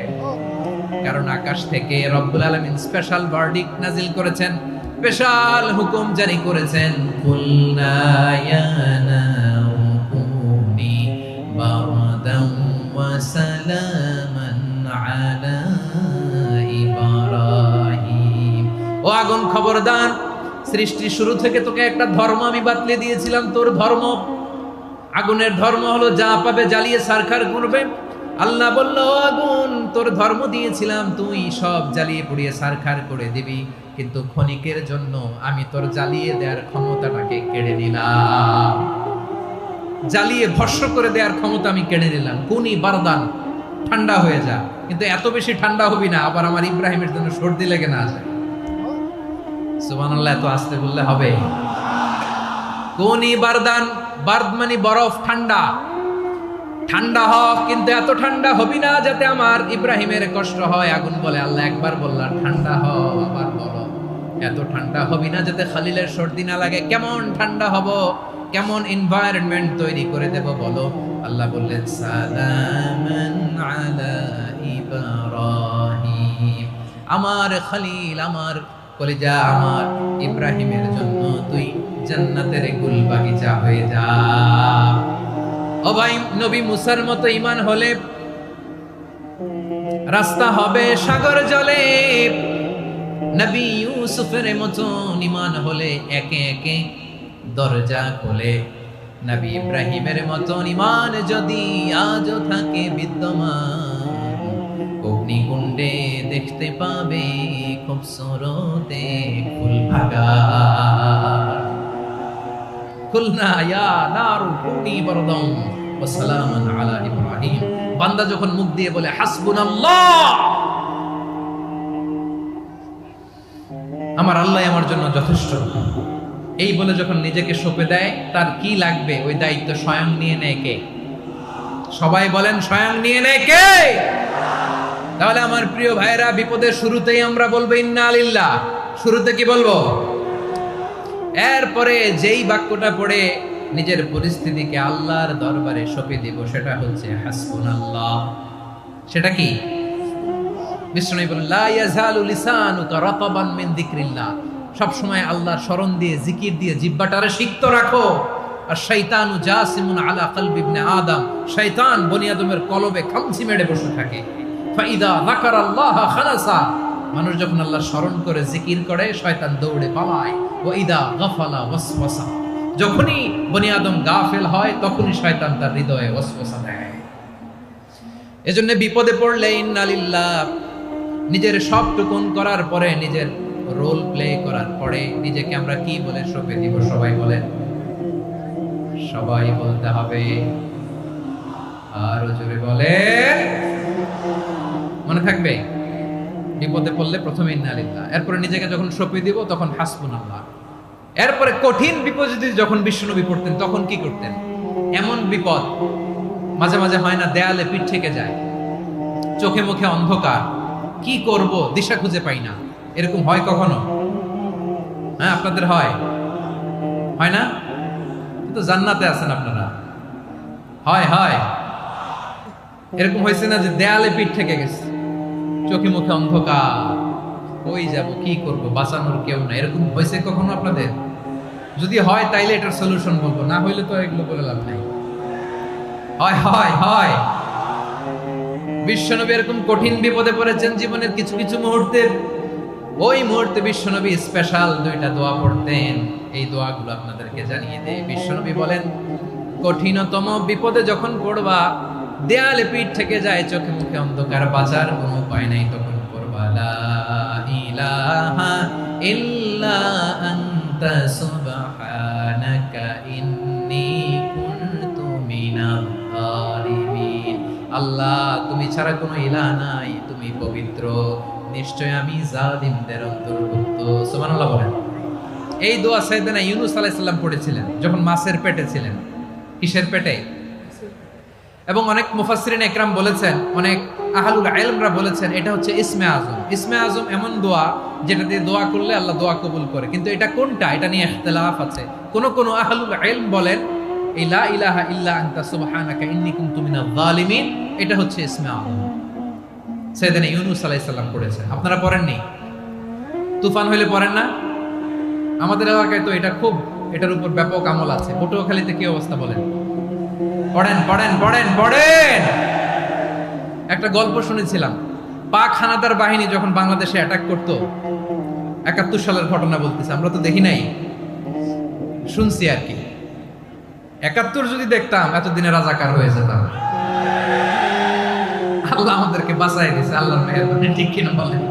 কারণ আকাশ থেকে রব্বুল আলামিন স্পেশাল ভার্ডিক্ট নাজিল করেছেন, স্পেশাল হুকুম জারি করেছেন, কুলনা ইয়া নারু কুনি বারদান ওয়া সালামান আলা ইব্রাহিম। ও আগুন, খবরদার, সৃষ্টির শুরু থেকে তোকে একটা ধর্ম আমি বাতলে দিয়েছিলাম। তোর ধর্ম, আগুনের ধর্ম হলো যা পাবে জ্বালিয়ে সারখার করবে। আল্লাহ বলল, আগুন, তোর ধর্ম দিয়েছিলাম, তুই সব জ্বালিয়ে পুড়িয়ে সারখার করে দিবি, কিন্তু ক্ষণিকের জন্য আমি তোর জ্বালিয়ে দেওয়ার ক্ষমতাটাকে কেড়ে নিলাম, জ্বালিয়ে ভস্ম করে দেওয়ার ক্ষমতা আমি কেড়ে নিলাম। কুনি বারদান, ঠান্ডা হয়ে যা। কিন্তু এত বেশি ঠান্ডা হবি না আবার আমার ইব্রাহিমের জন্য সর্দি লেগে না যায়। সুবহানাল্লাহ, এত আস্তে বললে হবে? কুনি বারদান, বার্দ মানে বরফ, ঠান্ডা। ঠান্ডা হ, কিন্তু এত ঠান্ডা হবি না যাতে আমার ইব্রাহিমের কষ্ট হয়। আগুন বলে, আল্লাহ একবার বললাম ঠান্ডা হ, আবার বলো এত ঠান্ডা হবি না যাতে খালিলের সর্দি না লাগে। কেমন ঠান্ডা হব, কেমন এনভায়রনমেন্ট তৈরি করে দেব বলো? আল্লাহ বললেন, সালামান আলা ইব্রাহিম, আমার খালিল, আমার কলিজা, আমার ইব্রাহিমের জন্য তুই জান্নাতের গুল বাগিচা হয়ে যা। ও ভাই, নবী মুসার মতো ঈমান হলে রাস্তা হবে সাগর জলে, নবী ইউসুফের মতো ঈমান হলে একে একে দরজা খোলে। নবী ইব্রাহিমের মতো ঈমান যদি আজও থাকে বিদ্যমান, অগ্নিকুণ্ডে দেখতে পাবে খুবসুরতে ফুল বাগান। কুলনা ইয়া নারু কুনি বারদান ওয়া সালামান আলা ইব্রাহিম। বান্দা যখন মুখ দিয়ে বলে হাসবুনাল্লাহ, আমার আল্লাহ আমার জন্য যথেষ্ট, এই বলে যখন নিজেকে সঁপে দেয়, তার কি লাগবে ওই দায়িত্ব স্বয়ং নিয়ে নেয় কে? সবাই বলেন, স্বয়ং নিয়ে নেয় কে? তাহলে আমার প্রিয় ভাইরা, বিপদের শুরুতেই আমরা বলবো ইন্না লিল্লাহ। শুরুতে কি বলবো? এরপরে যেই বাক্যটা পড়ে নিজের পরিস্থিতিকে আল্লাহর দরবারে সঁপে দিব, সেটা হচ্ছে হাসবুনাল্লাহ। সেটা কি? বিষ্ণু বলেন, লা ইয়াজালু লিসানুকা রাতাবান মিন যিকরিল্লাহ। সব সময় আল্লাহর স্মরণ দিয়ে, জিকির দিয়ে জিহ্বাটারে সিক্ত রাখো। আর শয়তানু জাসিমুন আলা কলবি ইবনে আদম, শয়তান বনি আদমের কলবে খামচি মেরে বসে থাকে। ফাইদা যাকারাল্লাহ খালাসা, মানুষ যখন আল্লাহ স্মরণ করে জিকির করে শয়তান দৌড়ে পালায়। ওয়া ইদা গাফালা ওয়াসওয়াসা, যখনই বনি আদম গাফেল হয় তখনই শয়তান তার হৃদয়ে ওয়াসওয়াসা দেয়। এজন্য বিপদে পড়লে ইন্না লিল্লাহ, নিজের সব টুকুন করার পরে, নিজের রোল প্লে করার পরে নিজেকে আমরা কি বলে সঁপে দিব? সবাই বলেন, সবাই বলতে হবে। আর জোরে বলেন, মনে থাকবে? বিপদে পড়লে প্রথমে ইন্না লিল্লাহ, এরপরে নিজেকে যখন সঁপে দিব তখন হাসবুনাল্লাহ। এরপরে কঠিন বিপদে যখন বিশ্বনবী পড়তেন তখন কি করতেন? এমন বিপদ মাঝে মাঝে হয় না, দেয়ালে পিঠ থেকে যায়, চোখে মুখে অন্ধকার, কি করব দিশা খুঁজে পাই না, এরকম হয় কখনো? হ্যাঁ, আপনাদের হয়? হয় না? কিন্তু জান্নাতে আছেন আপনারা। হয় হয় এরকম হয়েছে না যে দেয়ালে পিঠ থেকে গেছে, চোখে মুখে অন্ধকার, কই যাব, কি করব, বাঁচানোর কেউ না, এরকম হয়েছে কখনো আপনাদের? যদি হয় তাইলে এটার সলিউশন বলবো, না হইলে তো এগুলো বলে লাভ নাই। হয় হয় হয় বিশ্বনবী এরকম কঠিন বিপদে পড়েছেন জীবনের কিছু কিছু মুহূর্তে। ওই মুহূর্তে বিশ্বনবী স্পেশাল দুইটা দোয়া পড়তেন। এই দোয়াগুলো আপনাদেরকে জানিয়ে দেয়। বিশ্বনবী বলেন, কঠিনতম বিপদে যখন পড়বা, দেয়ালে পিঠ থেকে যায়, চোখে মুখে অন্ধকার, বাঁচার কোনো উপায় নাই, তখন পড়বা লা ইলাহা ইল্লা আনতা সুবহানাকা ইন্নী কুনতু মিনাল যালিমিন। আল্লাহ, তুমি ছাড়া কোনো ইলাহ নাই, তুমি পবিত্র, নিশ্চয় আমি জালিমদের অন্তর্ভুক্ত। সুবহানাল্লাহ বলেন। এই দোয়া সাইয়েদনা ইউনূস আলাইহিস সালাম পড়েছিলেন যখন মাছের পেটে ছিলেন। কিসের পেটে? এবং অনেক মুফাসসিরিন একরাম বলেছেন, অনেক আহলুল ইলমরা বলেছেন এটা হচ্ছে ইসমে আজম। ইসমে আজম এমন দোয়া যেটা দিয়ে দোয়া করলে আল্লাহ দোয়া কবুল করে, কিন্তু এটা কোনটা এটা নিয়ে ইখতিলাফ আছে। কোন কোন আহলুল ইলম বলেন এই লা ইলাহা ইল্লা আনতা সুবহানাকা ইন্নী কুনতু মিনাল যালিমিন এটা হচ্ছে ইসমে আজম। সাইয়েদনা ইউনূস আলাইহিস সালাম পড়েছেন, আপনারা পড়েননি? তুফান হইলে পড়েন না? আমাদের এলাকায় তো এটা খুব, এটার উপর ব্যাপক আমল আছে। পটুয়াখালীতে কি অবস্থা বলেন? পড়েন পড়েন পড়েন পড়েন। একটা গল্প শুনেছিলাম, পাক হানাদার বাহিনী যখন বাংলাদেশে অ্যাটাক করতো, ৭১ সালের ঘটনা বলতেছে, আমরা তো দেখি নাই, শুনছি আর কি। ৭১ যদি দেখতাম এতদিনে রাজাকার হয়ে যেতাম। আল্লাহ আমাদেরকে বাঁচাই দিয়েছে, আল্লাহর মেহেরবানি, ঠিক কিনা বলেন?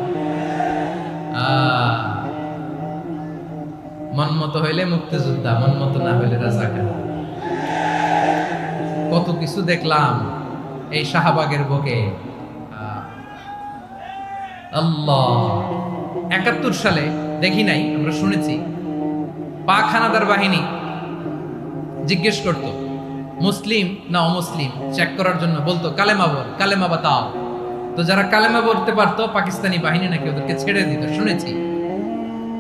মন মতো হইলে মুক্তিযোদ্ধা, মন মতো না হইলে রাজাকার। কত কিছু দেখলাম এই শাহবাগের বুকে। আল্লাহ, ৭১ সালে দেখি নাই, আমরা শুনেছি পাক হানাদার বাহিনী জিজ্ঞেস করত মুসলিম না অমুসলিম চেক করার জন্য, বলতো কালেমা বল, কালেমা বাতাও। তো যারা কালেমা বলতে পারতো পাকিস্তানি বাহিনী নাকি ওদেরকে ছেড়ে দিত, শুনেছি।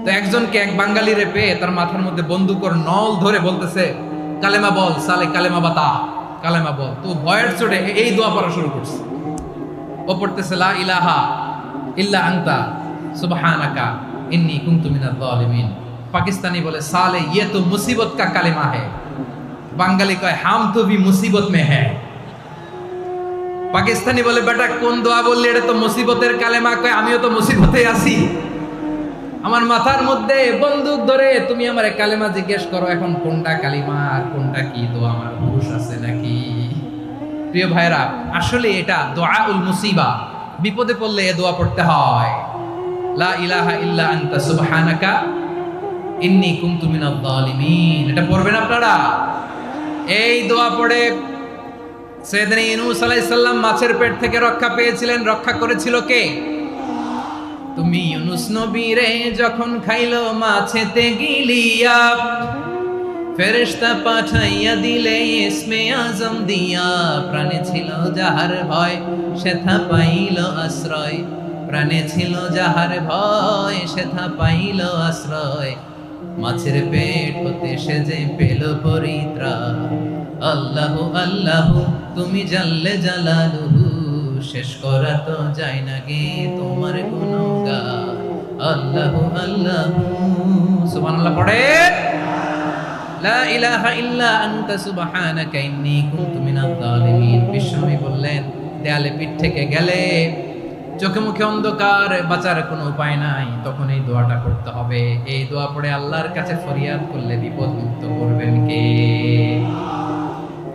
তো একজনকে, এক বাঙালিরে পেয়ে তার মাথার মধ্যে বন্দুকর নল ধরে বলতেছে কালেমা বল সালে, কালেমা বাতা, কালেমা বল। তো ভয়ের চোটে এই দোয়া পড়া শুরু করছে। ও পড়তেছে লা ইলাহা ইল্লা আনতা সুবহানাকা ইন্নী কুনতু মিনাল যালিমিন। পাকিস্তানি বলে সালে ये तो मुसीबत का কালেমা है। বাঙালি কয় হাম তো ভি মুসিবত মে হ্যায়। পাকিস্তানি বলে বেটা কোন দোয়া বললি, এটা তো মুসিবতের কালেমা। কয় আমিও তো মুসিবতে আছি, আমার মাথার মধ্যে বন্দুক ধরে তুমি আমার কালেমা জিজ্ঞেস করো, এখন কোনটা কালিমা আর কোনটা কি দোয়া, আমার হুঁশ আছে নাকি? প্রিয় ভাইরা, আসলে এটা দুআউল মুসিবা, বিপদে পড়লে এই দোয়া পড়তে হয়। লা ইলাহা ইল্লা আনতা সুবহানাকা ইন্নী কুনতু মিনাল যালিমিন, এটা পড়বেন আপনারা। এই দোয়া পড়ে সাইয়েদনা ইউনূস আলাইহিস সালাম মাছের পেট থেকে রক্ষা পেয়েছিলেন। রক্ষা করেছিল কে? তুমি ইউনূস নবীরে যখন খাইলো মাছেতে গিলিয়া, ফেরেশতা পাঠাইয়া দিলে ইসমে আজম দিয়া। প্রাণে ছিল যাহার ভয় সেথা পাইল আশ্রয়, প্রাণে ছিল যাহার ভয় সেথা পাইল আশ্রয়। মাছের পেট হতে সে যে পেল পরিত্রাণ। আল্লাহু আল্লাহু তুমি জাল্লে জালালুহু, শেষ করা তো যায় না গে তোমার গুণগান। আল্লাহু আল্লাহু সুবহানাল্লাহ পড়ে। লা ইলাহা ইল্লা আনতা সুবহানাকা ইন্নী কুনতু মিনাল যালিমিন। বিশ্বনবী বললেন দেয়ালে পিঠ থেকে গেলে চোখে মুখে অন্ধকার, বাঁচার কোনো উপায় নাই, তখন এই দোয়াটা করতে হবে। এই দোয়া পড়ে আল্লাহর কাছে ফরিয়াদ করলে বিপদ মুক্ত করবেন কে?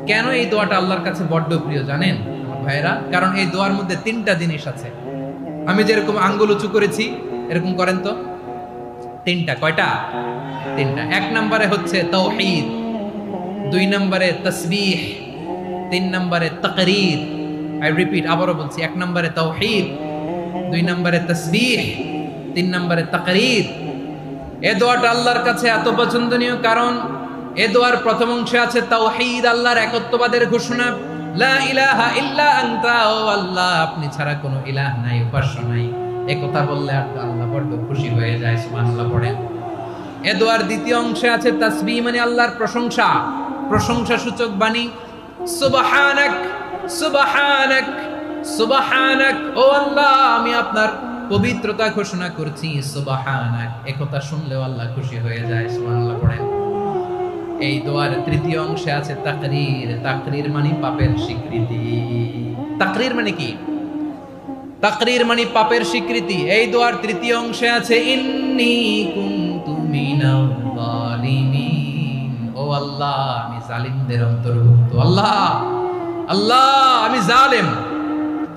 কেন এই দোয়াটা আল্লাহর কাছে বড্ড প্রিয় জানেন আমার ভাইরা? কারণ এই দোয়ার মধ্যে 3টা জিনিস আছে। আমি যেরকম আঙ্গুল উঁচু করেছি এরকম করেন তো। 3টা। কয়টা? 3টা। 1 নম্বরে হচ্ছে তাওহীদ, 2 নম্বরে তাসবিহ, 3 নম্বরে তাকরীর। আই রিপিট, আবারও বলছি, 1 নম্বরে তাওহীদ, 2 নম্বরে তাসবিহ, 3 নম্বরে তাকরীর। এই দোয়াটা আল্লাহর কাছে এত পছন্দনীয় কারণ এই দোয়ার প্রথম অংশে আছে তাওহীদ, আল্লাহর একত্ববাদের ঘোষণা। লা ইলাহা ইল্লা আনতা, ও আল্লাহ আপনি ছাড়া কোনো ইলাহ নাই, উপাস্য নাই। এই কথা বললে আল্লাহ বড় খুশি হয়ে যায়। সুবহানাল্লাহ পড়েন। এই দোয়ার দ্বিতীয় অংশে আছে তাসবিহ, মানে আল্লাহর প্রশংসা, প্রশংসা সূচক বাণী। সুবহানাক সুবহানাক সুবহানাক, ও আল্লাহ আমি আপনার পবিত্রতা ঘোষণা করছি। সুবহানাক, এই কথা শুনলেও আল্লাহ খুশি হয়ে যায়। সুবহানাল্লাহ পড়েন। এই দোয়ার তৃতীয় অংশে আছে তাকরীর। তাকরীর মানে পাপের স্বীকৃতি। তাকরীর মানে কি? তাকরীর মানে পাপের স্বীকৃতি। এই দোয়ার তৃতীয় অংশে আছে ইন্নী কুনতু মিনাল যালিমিন, ও আল্লাহ আমি জালিমদের অন্তর্ভুক্ত। আল্লাহ আল্লাহ আমি জালেম,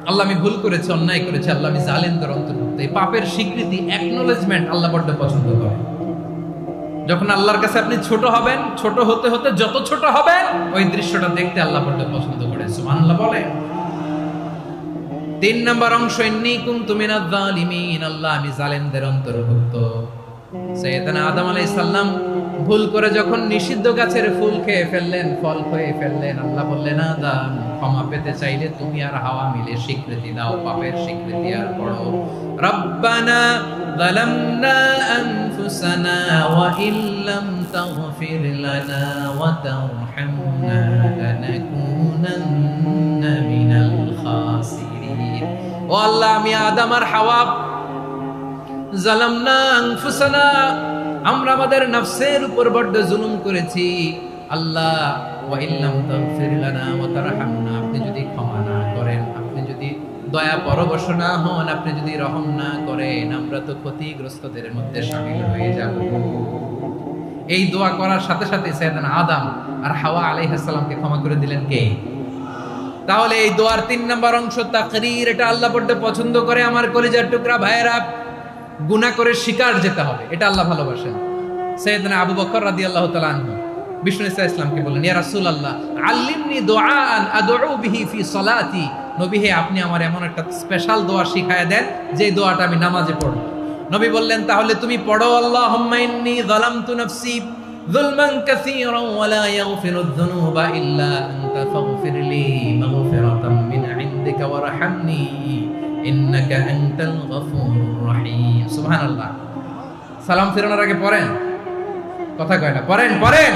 আল্লাহ আমি ভুল করেছি, অন্যায় করেছি, আল্লাহ আমি জালিমদের অন্তর্ভুক্ত। এই পাপের স্বীকৃতি, অ্যাকনোলেজমেন্ট আল্লাহ বড্ড পছন্দ করে। যখন আল্লাহর কাছে আপনি ছোট হবেন, ছোট হতে হতে যত ছোট হবেন ওই দৃশ্যটা দেখতে আল্লাহ বড্ড পছন্দ করে। সুবহানাল্লাহ বলে। 3 নম্বর অংশ ইন্নী কুনতু মিনাজ জালিমিন, আল্লাহ আমি জালেমদের অন্তর্ভুক্ত। সাইয়েদনা আদম আলাইহিস সালাম ভুল করে যখন নিষিদ্ধ গাছের ফুল খেয়ে ফেললেন, ফল খেয়ে ফেললেন, আল্লাহ বললেন আদম ক্ষমা পেতে চাইলে তুমি আর হাওয়া মিলে স্বীকৃতি দাও, পাপের স্বীকৃতি আর পড়ো। রব্বানা যালামনা আনফুসানা ওয়া ইল্লাম তাগফির লানা ওয়া তারহামনা লানাকুনান্না মিনাল খাসিরিন। ও আল্লাহ আমি আদম আর হাওয়া জালামনা আনফুসানা, আমরা আমাদের নফসের উপর বড্ড জুলুম করেছি। আল্লাহ ওয়া ইল্লাম তাগফির লানা ওয়া তারহামনা, আপনি যদি ক্ষমা না করেন, আপনি যদি দয়া পরবশ না হন, আপনি যদি রহম না করেন, আমরা তো ক্ষতিগ্রস্তদের মধ্যে শামিল হয়ে যাব। এই দোয়া করার সাথে সাথে সাইয়েদনা আদম আর হাওয়া আলাইহিস সালামকে ক্ষমা করে দিলেন কে? তাহলে এই দোয়ার 3 নম্বর অংশ তাকরীর, এটা আল্লাহ বড্ড পছন্দ করে। আমার কলিজার টুকরা ভাইয়েরা, গুনাহ করে শিকার যেতে হবে, এটা আল্লাহ ভালোবাসেন। সাইয়েদনা আবু বকর রাদিয়াল্লাহু তাআলা আনহু বিষ্ণু ইসলামকে বললেন, ইয়া রাসূলুল্লাহ আল্লিমনি দুআআন আদউ বিহি ফি সলাতি, নবী হে আপনি আমার এমন একটা স্পেশাল দোয়া শিখায়া দেন যে দোয়াটা আমি নামাজে পড়ব। নবী বললেন, তাহলে তুমি পড়ো আল্লাহুম্মা ইন্নী যালামতু নাফসি যুলমান কাসীরান ওয়া লা ইয়াগফিরুয যুনুবা ইল্লা আনতা ফাগফিরলি মাগফিরাতাম মিন ইনদিকা ওয়ারহামনি ইন্নাকা আনতাল গফুরুর রহিম। সুবহানাল্লাহ। সালাম ফেরানোর আগে পড়েন, কথা কয় না, পড়েন পড়েন।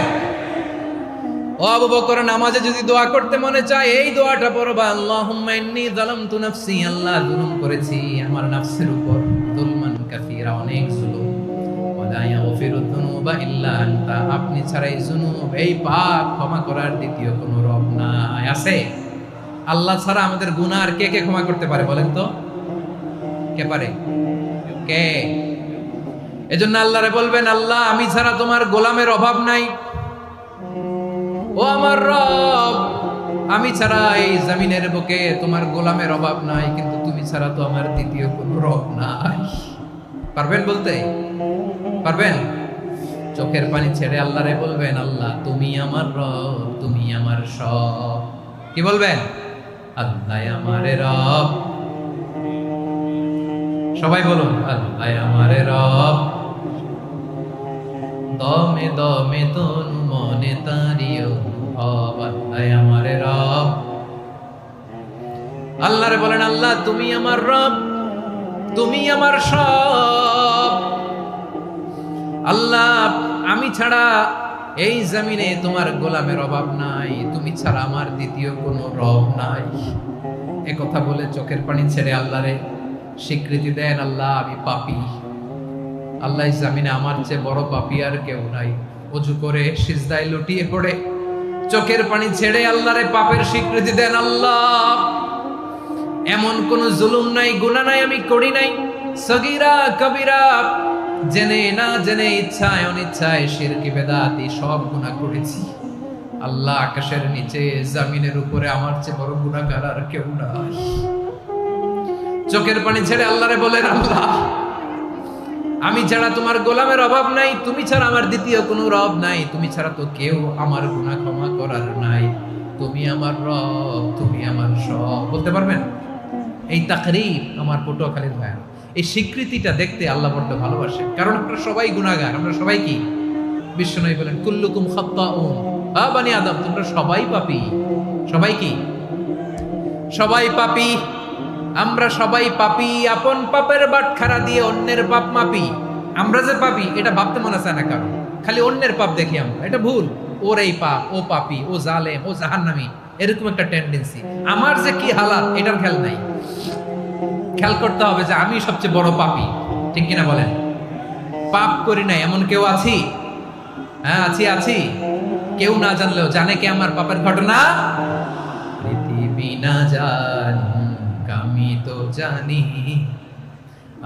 ও আবু বকর, নামাজে যদি দোয়া করতে মনে চায় এই দোয়াটা পড়বা, আল্লাহুম্মা ইন্নী যালামতু নাফসি, আল্লাহ জুলুম করেছি আমার নফসের উপর, যুলমান কাসীরা, অনেক জুলুম, ওয়া লা ইয়াগফিরুয যুনুবা ইল্লা আনতা, আপনি ছাড়া এই জুনুব, এই পাপ ক্ষমা করার দ্বিতীয় কোনো রব নাই। আছে? আল্লাহ ছাড়া আমাদের গুনাহ আর কে কে ক্ষমা করতে পারে বলেন তো? কে পারে? কে? এজন্য আল্লাহরে বলবেন, আল্লাহ আমি ছাড়া তোমার গোলামের অভাব নাই, ও আমার রব আমি ছাড়া এই জমিনের বুকে তোমার গোলামের অভাব নাই, কিন্তু তুমি ছাড়া তো আমার দ্বিতীয় কোনো রব নাই। পারবেন বলতে? পারবেন? চোখের পানি ছেড়ে আল্লাহরে বলবেন, আল্লাহ তুমি আমার রব, তুমি আমার সব। কি বলবেন? আল্লাহ আমারে রব। সবাই বলুন, আল্লাহ আমারে রব, দমে দমে তনু মনে তারি অনুভব, আল্লাহ আমারে রব। আল্লাহরে বলেন, আল্লাহ তুমি আমার রব, তুমি আমার সব। আল্লাহ আমি ছাড়া এই জমিনে তোমার গোলামের অভাব নাই, তুমি ছাড়া আমার দ্বিতীয় কোনো রব নাই। এ কথা বলে চোখের পানি ছেড়ে আল্লাহরে স্বীকৃতি দেন, আল্লাহ আমি পাপী, আল্লাহ জামিনে আমার চেয়ে বড় পাপী আর কেউ নাই। ওযু করে সিজদায় লুটিয়ে পড়ে চোখের পানি ছেড়ে আল্লাহরে পাপের স্বীকৃতি দেন, আল্লাহ এমন কোন জুলুম নাই, গুনাহ নাই আমি করি নাই। সগীরা কবিরা, জেনে না জেনে, ইচ্ছায় অনিচ্ছায়, শিরকি বেদাতি সব গুনাহ করেছি। আল্লাহ, আকাশের নিচে জমিনের উপরে আমার চেয়ে বড় গুনাহগার আর কেউ নাই। চোখের পানি ছেড়ে আল্লাহরে বলেন, আল্লাহ, আমি ছাড়া তোমার গোলামের অভাব নাই, তুমি ছাড়া আমার দ্বিতীয় কোনো রব নাই, তুমি ছাড়া তো কেউ আমার গুনাহ ক্ষমা করার নাই, তুমি আমার রব, তুমি আমার সব। বলতে পারবেন? এই তাকরীর আমার পটুয়াখালীর ভাই, এই স্বীকৃতিটা দেখতে আল্লাহ বড্ড ভালোবাসে। কারণ আমরা সবাই গুনাহগার, আমরা সবাই কি? বিশ্বনবী বলেন, কুল্লুকুম খাত্তাউন, বানি আদম, তোমরা সবাই পাপী। সবাই কি? সবাই পাপী। আমরা সবাই পাপী। আপন পাপের বাটখারা দিয়ে অন্যের পাপ মাপি। আমরা যে পাপী এটা ভাবতে মনে চায় না কারণ, খালি অন্যের পাপ দেখি আমরা, এটা ভুল। ওর এই পাপ, ও পাপী, ও জালেম, ও জাহান্নামী, এরকম একটা টেন্ডেন্সি। আমার যে কি হালাত এটার খেয়াল নাই। খেয়াল করতে হবে যে আমি সবচেয়ে বড় পাপী, ঠিক কিনা বলেন? পাপ করি নাই এমন কেউ আছি? হ্যাঁ, আছি। কেউ না জানলেও জানে কে আমার পাপের ঘটনা? পৃথিবী না জানুক আমি তো জানি,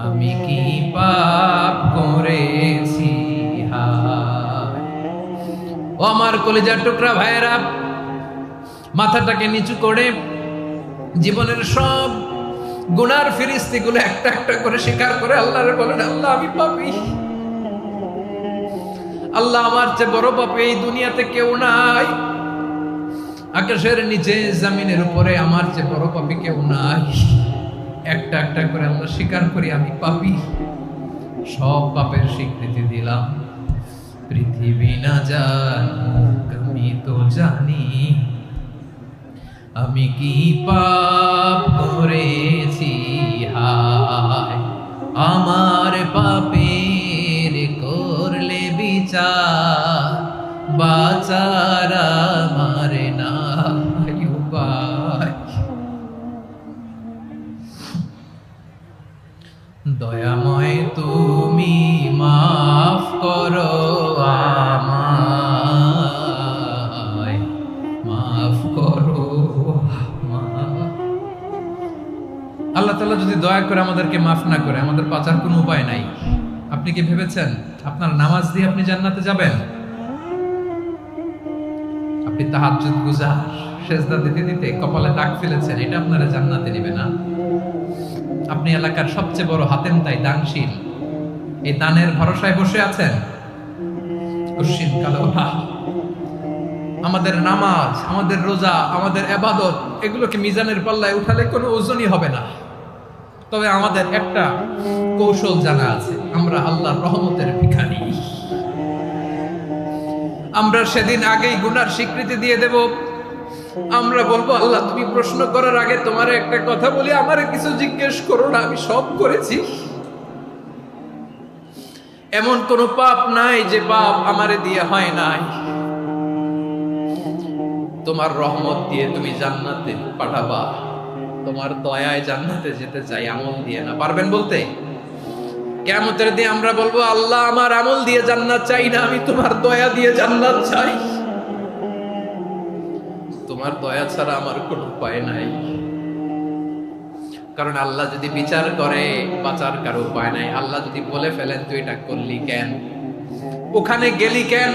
আমি কি পাপ করেছি। হায় ও আমার কলিজার টুকরা ভাইয়েরা, মাথাটাকে নিচু করে জীবনের সব গুনার ফিরিস্তিগুলো একটা একটা করে স্বীকার করে আল্লাহরে বলেন, আল্লাহ, আমি পাপী। আল্লাহ, আমার চেয়ে বড় পাপী এই দুনিয়াতে কেউ নাই। আকাশের নিচে জমিনের উপরে আমার চেয়ে বড় পাপী কেউ নাই। একটা একটা করে আল্লাহ স্বীকার করি আমি পাপী। সব পাপের স্বীকৃতি দিলাম। পৃথিবী না জানুক আমি তো জানি, আমি কি পাপ করেছি। হায় আমার পাপের করলে বিচার, বাঁচার আমার নাই উপায়। দয়াময় তুমি মাফ করো আমায়, মাফ করো। আল্লাহ তাআলা যদি দয়া করে আমাদেরকে মাফ না করে, আমাদের বাঁচার কোনো উপায় নাই। আপনি কি ভেবেছেন আপনার নামাজ দিয়ে আপনি জান্নাতে যাবেন? আপনি তাহাজ্জুদ গুজার, সেজদা দিতে দিতে কপালে দাগ ফেলেছেন, এটা আপনারা জান্নাতে নেবে না। আপনি এলাকার সবচেয়ে বড় হাতেম তাই দানশীল, এই দানের ভরসায় বসে আছেন। কশিন কালো আমাদের নামাজ, আমাদের রোজা, আমাদের ইবাদত, এগুলোকে মিজানের পাল্লায় উঠালে কোনো ওজনই হবে না। তবে আমাদের একটা কৌশল জানা আছে, আমরা আল্লাহর রহমতের ভিখারি। আমরা সেদিন আগেই গুনার স্বীকৃতি দিয়ে দেব। আমরা বলবো, আল্লাহ, তুমি প্রশ্ন করার আগে তোমার একটা কথা বলি, আমারে কিছু জিজ্ঞেস করো না, আমি সব করেছি। এমন কোন পাপ নাই যে পাপ আমারে দিয়ে হয় নাই। তোমার রহমত দিয়ে তুমি জান্নাতে পাঠাবা, তোমার দয়ায় জান্নাতে যেতে চাই, আমল দিয়ে না। পারবেন বলতে? কিয়ামতের দিন আমরা বলবো, আল্লাহ, আমার আমল দিয়ে জান্নাত চাই না, আমি তোমার দয়া দিয়ে জান্নাত চাই। তোমার দয়া ছাড়া আমার কোনো উপায় নাই। কারণ আল্লাহ যদি বিচার করে, বাঁচার কারো উপায় নাই। আল্লাহ যদি বলে ফেলেন তুই এটা করলি কেন, ওখানে গেলি কেন,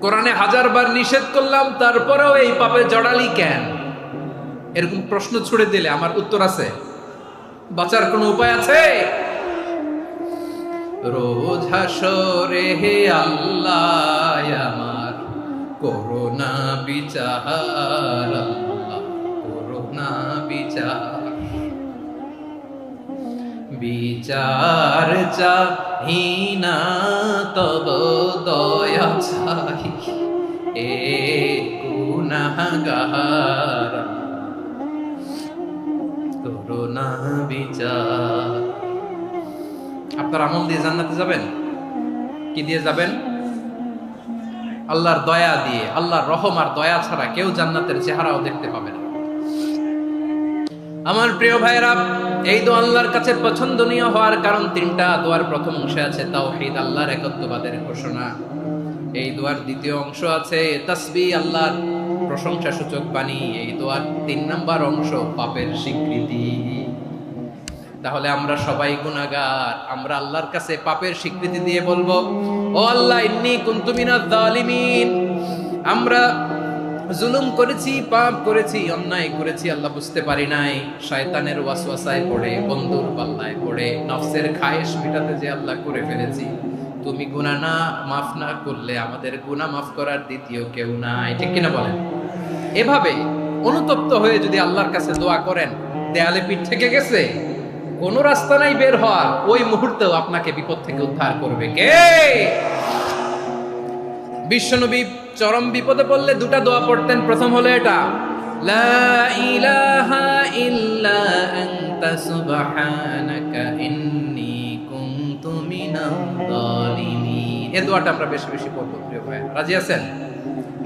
কোরআনে 1000 বার নিষেধ করলাম তারপরেও এই পাপে জড়ালি কেন, এরকম প্রশ্ন ছুড়ে দিলে আমার উত্তর আছে? বাঁচার কোনো উপায় আছে? রোজ হাসরে হে আল্লাহ আমার করোনা বিচার, আল্লাহ করোনা বিচার, বিচার চাহি না তব দয়া চাহি, এ গুনাহগার করোনা বিচার। আপনার আমল দিয়ে জান্নাতে যাবেন? কি দিয়ে যাবেন? আল্লাহর দয়া দিয়ে। আল্লাহর রহম আর দয়া ছাড়া কেউ জান্নাতের চেহারাও দেখতে পাবে না। আমার প্রিয় ভাইরা, এই দোয়া আল্লাহর কাছে পছন্দনীয় হওয়ার কারণ তিনটা। দোয়ার প্রথম অংশে আছে তাওহীদ, আল্লাহর একত্ববাদের ঘোষণা। এই দোয়ার দ্বিতীয় অংশ আছে তাসবিহ, আল্লাহর প্রশংসা সূচক বাণী। এই দোয়ার 3 নাম্বার অংশ পাপের স্বীকৃতি। তাহলে আমরা সবাই গুনাহগার, আমরা আল্লাহর কাছে পাপের স্বীকৃতি দিয়ে বলবো, ও আল্লাহ ইন্নী কুনতু মিনাজ জালিমিন, আমরা জুলুম করেছি, পাপ করেছি, অন্যায় করেছি, আল্লাহ বুঝতে পারি নাই, শয়তানের ওয়াসওয়াসায় পড়ে, বন্ধুর পাল্লায় পড়ে, নফসের খায়েশ মেটাতে যে আল্লাহ করে ফেলেছি। তুমি গুনাহ না মাফ না করলে আমাদের গুনাহ মাফ করার দ্বিতীয় কেউ নাই, ঠিক কিনা বলেন? এভাবে অনুতপ্ত হয়ে যদি আল্লাহর কাছে দোয়া করেন, দেয়ালে পিঠ থেকে গেছে, কোনো রাস্তা নাই বের হওয়ার, ওই মুহূর্তেও আপনাকে বিপদ থেকে উদ্ধার করবে কে? বিশ্বনবী চরম বিপদে পড়লে দুটা দোয়া পড়তেন। প্রথম হলো এটা, লা ইলাহা ইল্লা আনতা সুবহানাকা ইন্নী কুনতু মিনাজ জালিমিন। এই দোয়াটা আমরা বেশি বেশি পড়ব প্রিয় ভাই। রাজি আছেন?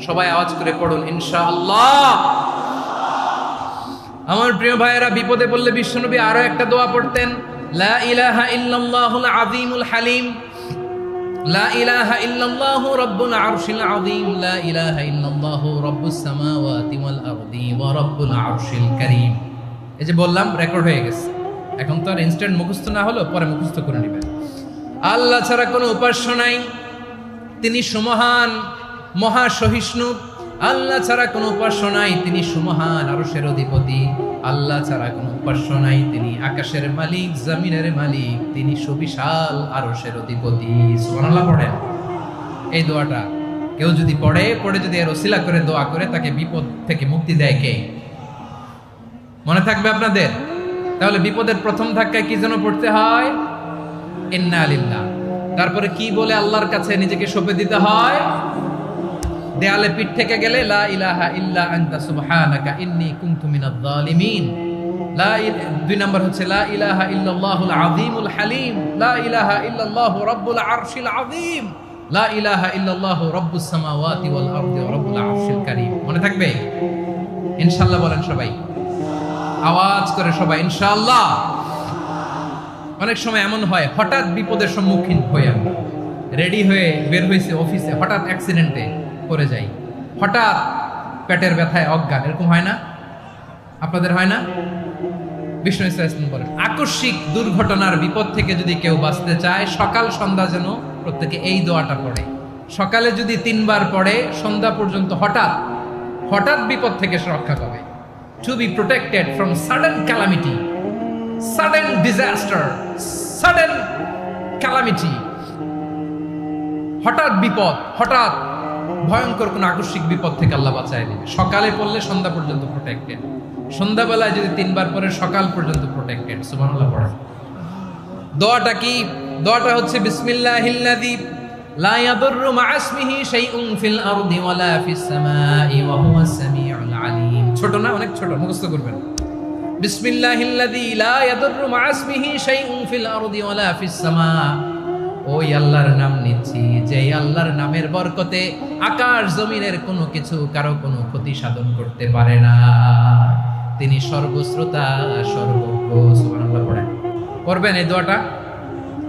সবাই আওয়াজ করে পড়ুন ইনশাআল্লাহ। আমার প্রিয় ভাইয়েরা, বিপদে পড়লে বিশ্বনবী আরো একটা দোয়া পড়তেন, লা ইলাহা ইল্লাল্লাহুল আযীমুল হালিম, লা ইলাহা ইল্লাল্লাহু রাব্বুল আরশিল আযীম, লা ইলাহা ইল্লাল্লাহু রাব্বুস সামাওয়াতি ওয়াল আরদি ওয়া রাব্বুল আরশিল কারীম। এই যে বললাম, রেকর্ড হয়ে গেছে, এখন তো আর ইনস্ট্যান্ট মুখস্থ না হলো, পরে মুখস্থ করে নেবেন। আল্লাহ ছাড়া কোনো উপাস্য নাই, তিনি সুমহান, মহা সহিষ্ণু। আল্লাহ ছাড়া কোনো উপাস্য নাই, তিনি সুমহান, আরশের অধিপতি। আল্লাহ ছাড়া কোনো উপাস্য নাই, তিনি আকাশের মালিক, জমিনের মালিক, তিনি সুবিশাল, আরশের অধিপতি। সুবহানাল্লাহ পড়েন। এই দোয়াটা কেউ যদি পড়ে যদি এর ওসিলা করে দোয়া করে, তাকে বিপদ থেকে মুক্তি দেয় কে? মনে থাকবে আপনাদের? তাহলে বিপদের প্রথম ধাক্কায় কি যেন পড়তে হয়? ইন্না লিল্লাহ। তারপরে কি বলে আল্লাহর কাছে নিজেকে সঁপে দিতে হয়? দেয়ালে পিঠ থেকে গেলে লা ইলাহা ইল্লা আনতা সুবহানাকা ইন্নী কুনতু মিনাজ জালিমিন। দুই নাম্বার হচ্ছে লা ইলাহা ইল্লাল্লাহুল আযীমুল হালিম, লা ইলাহা ইল্লাল্লাহু রাব্বুল আরশিল আযীম, লা ইলাহা ইল্লাল্লাহু রাব্বুস সামাওয়াতি ওয়াল আরদি ওয়া রাব্বুল আরশিল কারীম। মনে থাকবে? ইনশাআল্লাহ বলেন সবাই, আওয়াজ করে সবাই ইনশাআল্লাহ। অনেক সময় এমন হয়, হঠাৎ বিপদের সম্মুখীন হই আমরা, রেডি হয়ে বের হয়েছে অফিসে, হঠাৎ অ্যাক্সিডেন্টে পড়ে যাই, হঠাৎ পেটের ব্যথায় অজ্ঞান, এরকম হয় না? আপনাদের হয় না? বিষ্ণু ইসলাম বলেন, আকস্মিক দুর্ঘটনার বিপদ থেকে যদি কেউ বাঁচতে চায়, সকাল সন্ধ্যা যেন প্রত্যেকে এই দোয়াটা পড়ে। সকালে যদি 3 বার পড়ে, সন্ধ্যা পর্যন্ত হঠাৎ বিপদ থেকে সে রক্ষা পাবে। To be protected from sudden calamity, sudden disaster, sudden calamity, হঠাৎ বিপদ, হঠাৎ ভয়ঙ্কর কোন আকস্মিক বিপদ থেকে আল্লাহ বাঁচায় নেবে। সকালে পড়লে সন্ধ্যা পর্যন্ত প্রোটেক্টেড, সন্ধ্যাবেলায় যদি 3 বার পরে সকাল পর্যন্ত প্রোটেক্টেড। সুবহানাল্লাহ পড়ে। দোয়াটা কি? দোয়াটা হচ্ছে বিসমিল্লাহিল্লাযী লা ইয়াদুররু মা ইসমিহি শাইউন ফিল আরদি ওয়ালা ফিস সামাই ওয়া হুয়াস সামিউল আলীম। ছোট না? অনেক ছোট, মুখস্থ করবেন। বিসমিল্লাহিল্লাযী লা ইয়াদুররু মা ইসমিহি শাইউন ফিল আরদি ওয়ালা ফিস সামা। ওই আল্লাহর নাম নিচ্ছি, যে আল্লাহর নামের বরকতে আকাশ জমিনের কোনো কিছু কারো কোনো ক্ষতি সাধন করতে পারে না। তিনি সর্বশ্রোতা, সর্বজ্ঞ। সুবহানাল্লাহ পড়েন। পড়বেন এই দোয়াটা,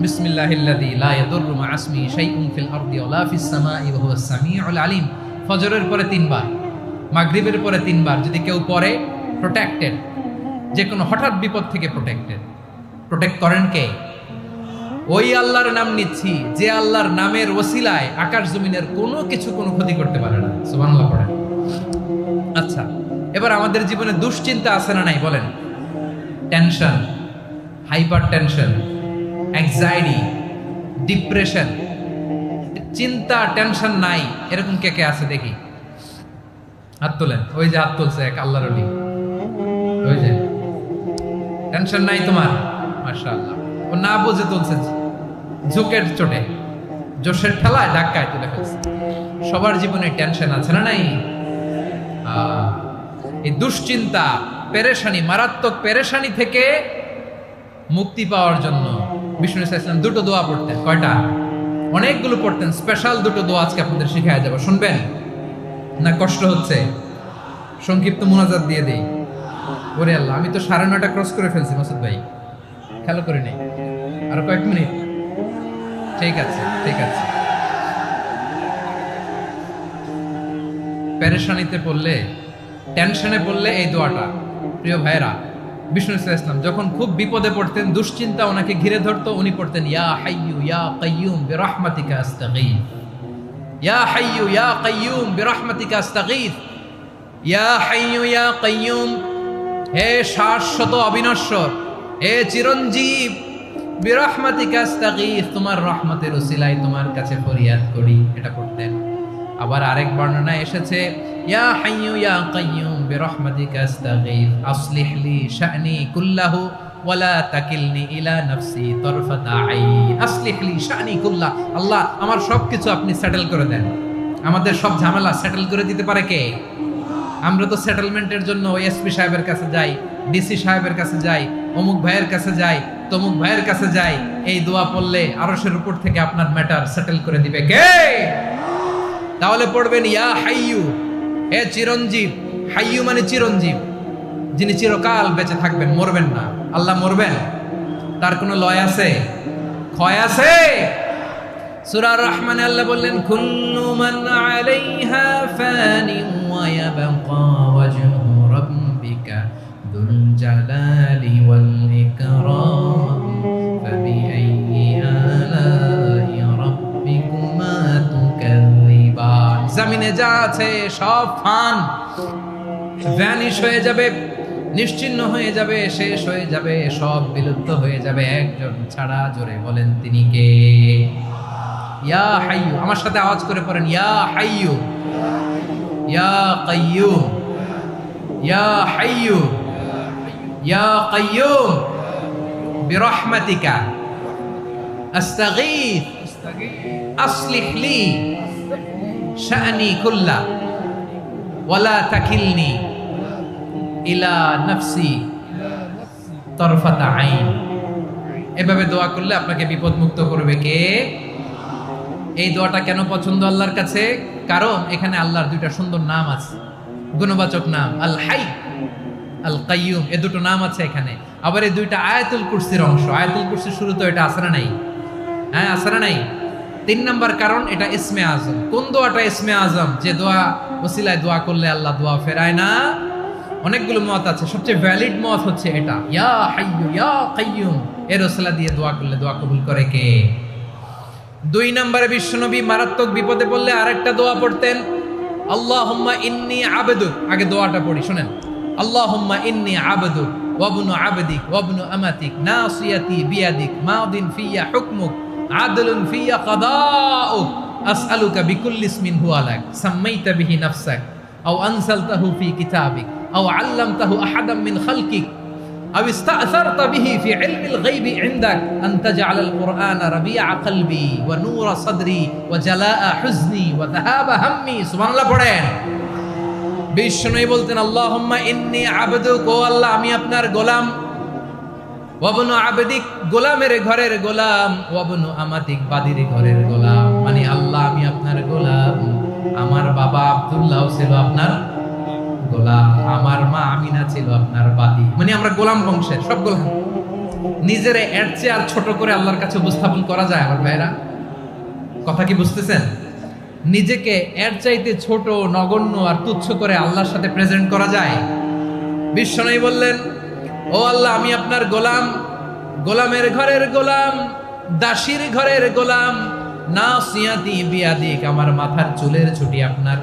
বিসমিল্লাহিল্লাযী লা ইয়াদুররু মা ইসমিহি শাইউন ফিল আরদি ওয়ালা ফিস সামাই ওয়া হুয়াস সামিউল আলীম। ফজরের পরে 3 বার, মাগরিবের পরে 3 বার যদি কেউ পড়ে, প্রোটেক্টেড, যে কোনো হঠাৎ বিপদ থেকে প্রোটেক্টেড। প্রোটেক্ট করেন কে? ওই আল্লাহর নাম নিচ্ছি, যে আল্লাহর নামের ওসিলায় আকাশ জমিনের কোনো কিছু কোনো ক্ষতি করতে পারে না। সুবহানাল্লাহ পড়েন। আচ্ছা, এবার আমাদের জীবনে দুশ্চিন্তা আছে না নাই বলেন? Tension, hyper tension, anxiety, depression, চিন্তা, টেনশন নাই, এরকম কে কে আছে দেখি? হাত তোলেন। ওই যে হাত তুলছে এক আল্লাহর ওলি, ওই যে টেনশন নাই তোমার, মাশাআল্লাহ। ও না বুঝে তুলছে, ঝুঁকের চোটে, জোশের ঠেলায় ধাক্কায় তুলে ফেলছে। সবার জীবনে টেনশন আছে না নাই? এই দুশ্চিন্তা, পেরেশানি, মারাত্মক পেরেশানি থেকে মুক্তি পাওয়ার জন্য বিষ্ণু ইসলাম 2টো দোয়া পড়তেন। কয়টা? অনেকগুলো পড়তেন। স্পেশাল 2টো দোয়া আজকে আপনাদের শিখায় যাবো, শুনবেন না? কষ্ট হচ্ছে? সংক্ষিপ্ত মুনাজাত দিয়ে দেই। ওরে আল্লাহ, আমি তো 9:30 ক্রস করে ফেলছি মাসুদ ভাই, খেয়াল করে নেই। আরো কয়েক মিনিট? ঠিক আছে, ঠিক আছে। পেরেশানিতে পড়লে, টেনশনে পড়লে এই দোয়াটা, প্রিয় ভাইরা, বিষ্ণু ইসলাম যখন খুব বিপদে পড়তেন, দুশ্চিন্তা ওনাকে ঘিরে ধরতো, উনি পড়তেন ইয়া হাইয়ু ইয়া কাইয়ুম বিরহমাতিকা আস্তাগীথ, ইয়া হাইয়ু ইয়া কাইয়ুম বিরহমাতিকা আস্তাগীথ, ইয়া হাইয়ু ইয়া কাইয়ুম, হে শাশ্বত অবিনশ্বর, হে চিরঞ্জীব, বিরহমাতিকা আস্তাগীথ, তোমার রহমতের উসিলায় তোমার কাছে ফরিয়াদ করি, এটা পড়তেন। আবার আরেক বর্ণনায় এসেছে ইয়া হাইয়ু ইয়া কাইয়ুম বিরহমাতিকা আস্তাগীথ আসলিহ লি শা'নি কুল্লাহু ওয়ালা তাকিলনি ইলা নাফসি তারফাতা আইন। আসলিহ লি শা'নি কুল্লাহ, আল্লাহ আমার সবকিছু আপনি সেটেল করে দেন। আমাদের সব ঝামেলা সেটেল করে দিতে পারে কে? আমরা তো সেটেলমেন্টের জন্য এসপি সাহেবের কাছে যাই, ডিসি সাহেবের কাছে যাই, অমুক ভাইয়ের কাছে যাই, তমুক ভাইয়ের কাছে যাই। এই দোয়া পড়লে আরশের উপর থেকে আপনার ম্যাটার সেটেল করে দিবে কে? তাহলে পড়বেন ইয়া হাইয়ু, হে চিরঞ্জীব। হাইয়ু মানে চিরঞ্জীব, যিনি চিরকাল বেঁচে থাকবেন, মরবেন না। আল্লাহ মরবেন? তার কোনো লয় আছে? ক্ষয় আছে? সূরা রহমানে আল্লাহ বললেন কুল্লু মান আলাইহা ফানি ওয়া ইয়াবকা ওয়াজহু রাব্বিকা যুল জালালি ওয়াল ইকরাম ফাবিআইয়ি আলাই রাব্বিকুমা তুকাযযিবান। জমিনে যা আছে সব ফান, ভ্যানিশ হয়ে যাবে, নিশ্চিহ্ন হয়ে যাবে, শেষ হয়ে যাবে, সব বিলুপ্ত হয়ে যাবে, একজন ছাড়া। জোরে বলেন তিনি কে? ইয়া হাইয়ু, আমার সাথে আওয়াজ করে পড়েন ইয়া হাইয়ু ইয়া কাইয়ুম ইয়া হাইয়ু ইয়া কাইয়ুম বিরহমাতিকা আস্তাগীথ আসলিহ লি শা'নি কুল্লাহ ওয়ালা তাকিলনি ইলা নাফসি তারফাতা আইন। এভাবে দোয়া করলে আপনাকে বিপদ মুক্ত করবে কে? এই দোয়াটা কেন পছন্দ আল্লাহর কাছে? কারণ এখানে আল্লাহর দুইটা সুন্দর নাম আছে, গুণবাচক নাম, আল হাই, আল কাইয়ুম, এই দুটো নাম আছে এখানে। আবার এই দুইটা আয়াতুল কুরসির অংশ। আয়াতুল কুরসির শুরু তো এটা আছে না নাই? হ্যাঁ, আছে না নাই? 3 নাম্বার কারণ, এটা ইসমে আজম। কোন দোয়াটা ইসমে আজম? যে দোয়া ওসিলায় দোয়া করলে আল্লাহ দোয়া ফেরায় না। অনেকগুলো মত আছে, সবচেয়ে ভ্যালিড মত হচ্ছে এটা, ইয়া হাইয়ু ইয়া কাইয়ুম, এর ওসিলা দিয়ে দোয়া করলে দোয়া কবুল করে কে? 2 নম্বরে বিশ্বনবী মারাত্মক বিপদে পড়লে আরেকটা দোয়া পড়তেন, আল্লাহুম্মা ইন্নী আবদুক। আগে দোয়াটা পড়ি, শুনেন। আল্লাহুম্মা ইন্নী আবদুক ওয়া ইবনু আবদিক ওয়া ইবনু আমাতিক নাসিয়াতি বিয়াদিক মাদিন ফিয়া হুকমুক আদলুন ফিয়া কাদাউক আসআলুকা বিকুল্লি ইসমিন হুয়া লাক সাম্মাইতা বিহি নাফসাক আও আনসালতাহু ফি কিতাবিক আও আল্লামতাহু আহাদাম মিন খালকিক أو استأثرت به في علم الغيب عندك أن تجعل القرآن ربيع قلبي ونور صدري وجلاء حزني وذهاب همي। سبحان الله পড়েন। বিষ্ণু বলতেন আল্লাহুম্মা ইন্নী আবদুক, ও আল্লাহ আমি আপনার গোলাম, ওয়া ইবনু আবদিক, গোলামের ঘরের গোলাম, ওয়া ইবনু আমাতিক, বাদীর ঘরের গোলাম। মানে আল্লাহ আমি আপনার গোলাম, আমার বাবা আব্দুল্লাহ ছিল আপনার গোলাম, আমার মা আমিনা ছিল আপনার বাদী। মানে আমরা গোলাম বংশের, সব গোলাম। নিজেরে এর চেয়ে আর ছোট করে আল্লাহর কাছে উপস্থাপন করা যায় আমার ভাইরা? কথা কি বুঝতেছেন? নিজেকে এর চাইতে ছোট, নগণ্য আর তুচ্ছ করে আল্লাহর সাথে প্রেজেন্ট করা যায়? বিশ্বনবী বললেন, ও আল্লাহ আমি আপনার গোলাম, গোলামের ঘরের গোলাম, দাসীর ঘরের গোলাম, নাসিয়াতি বিয়াদিক, আমার মাথার চুলের ছুটি আপনার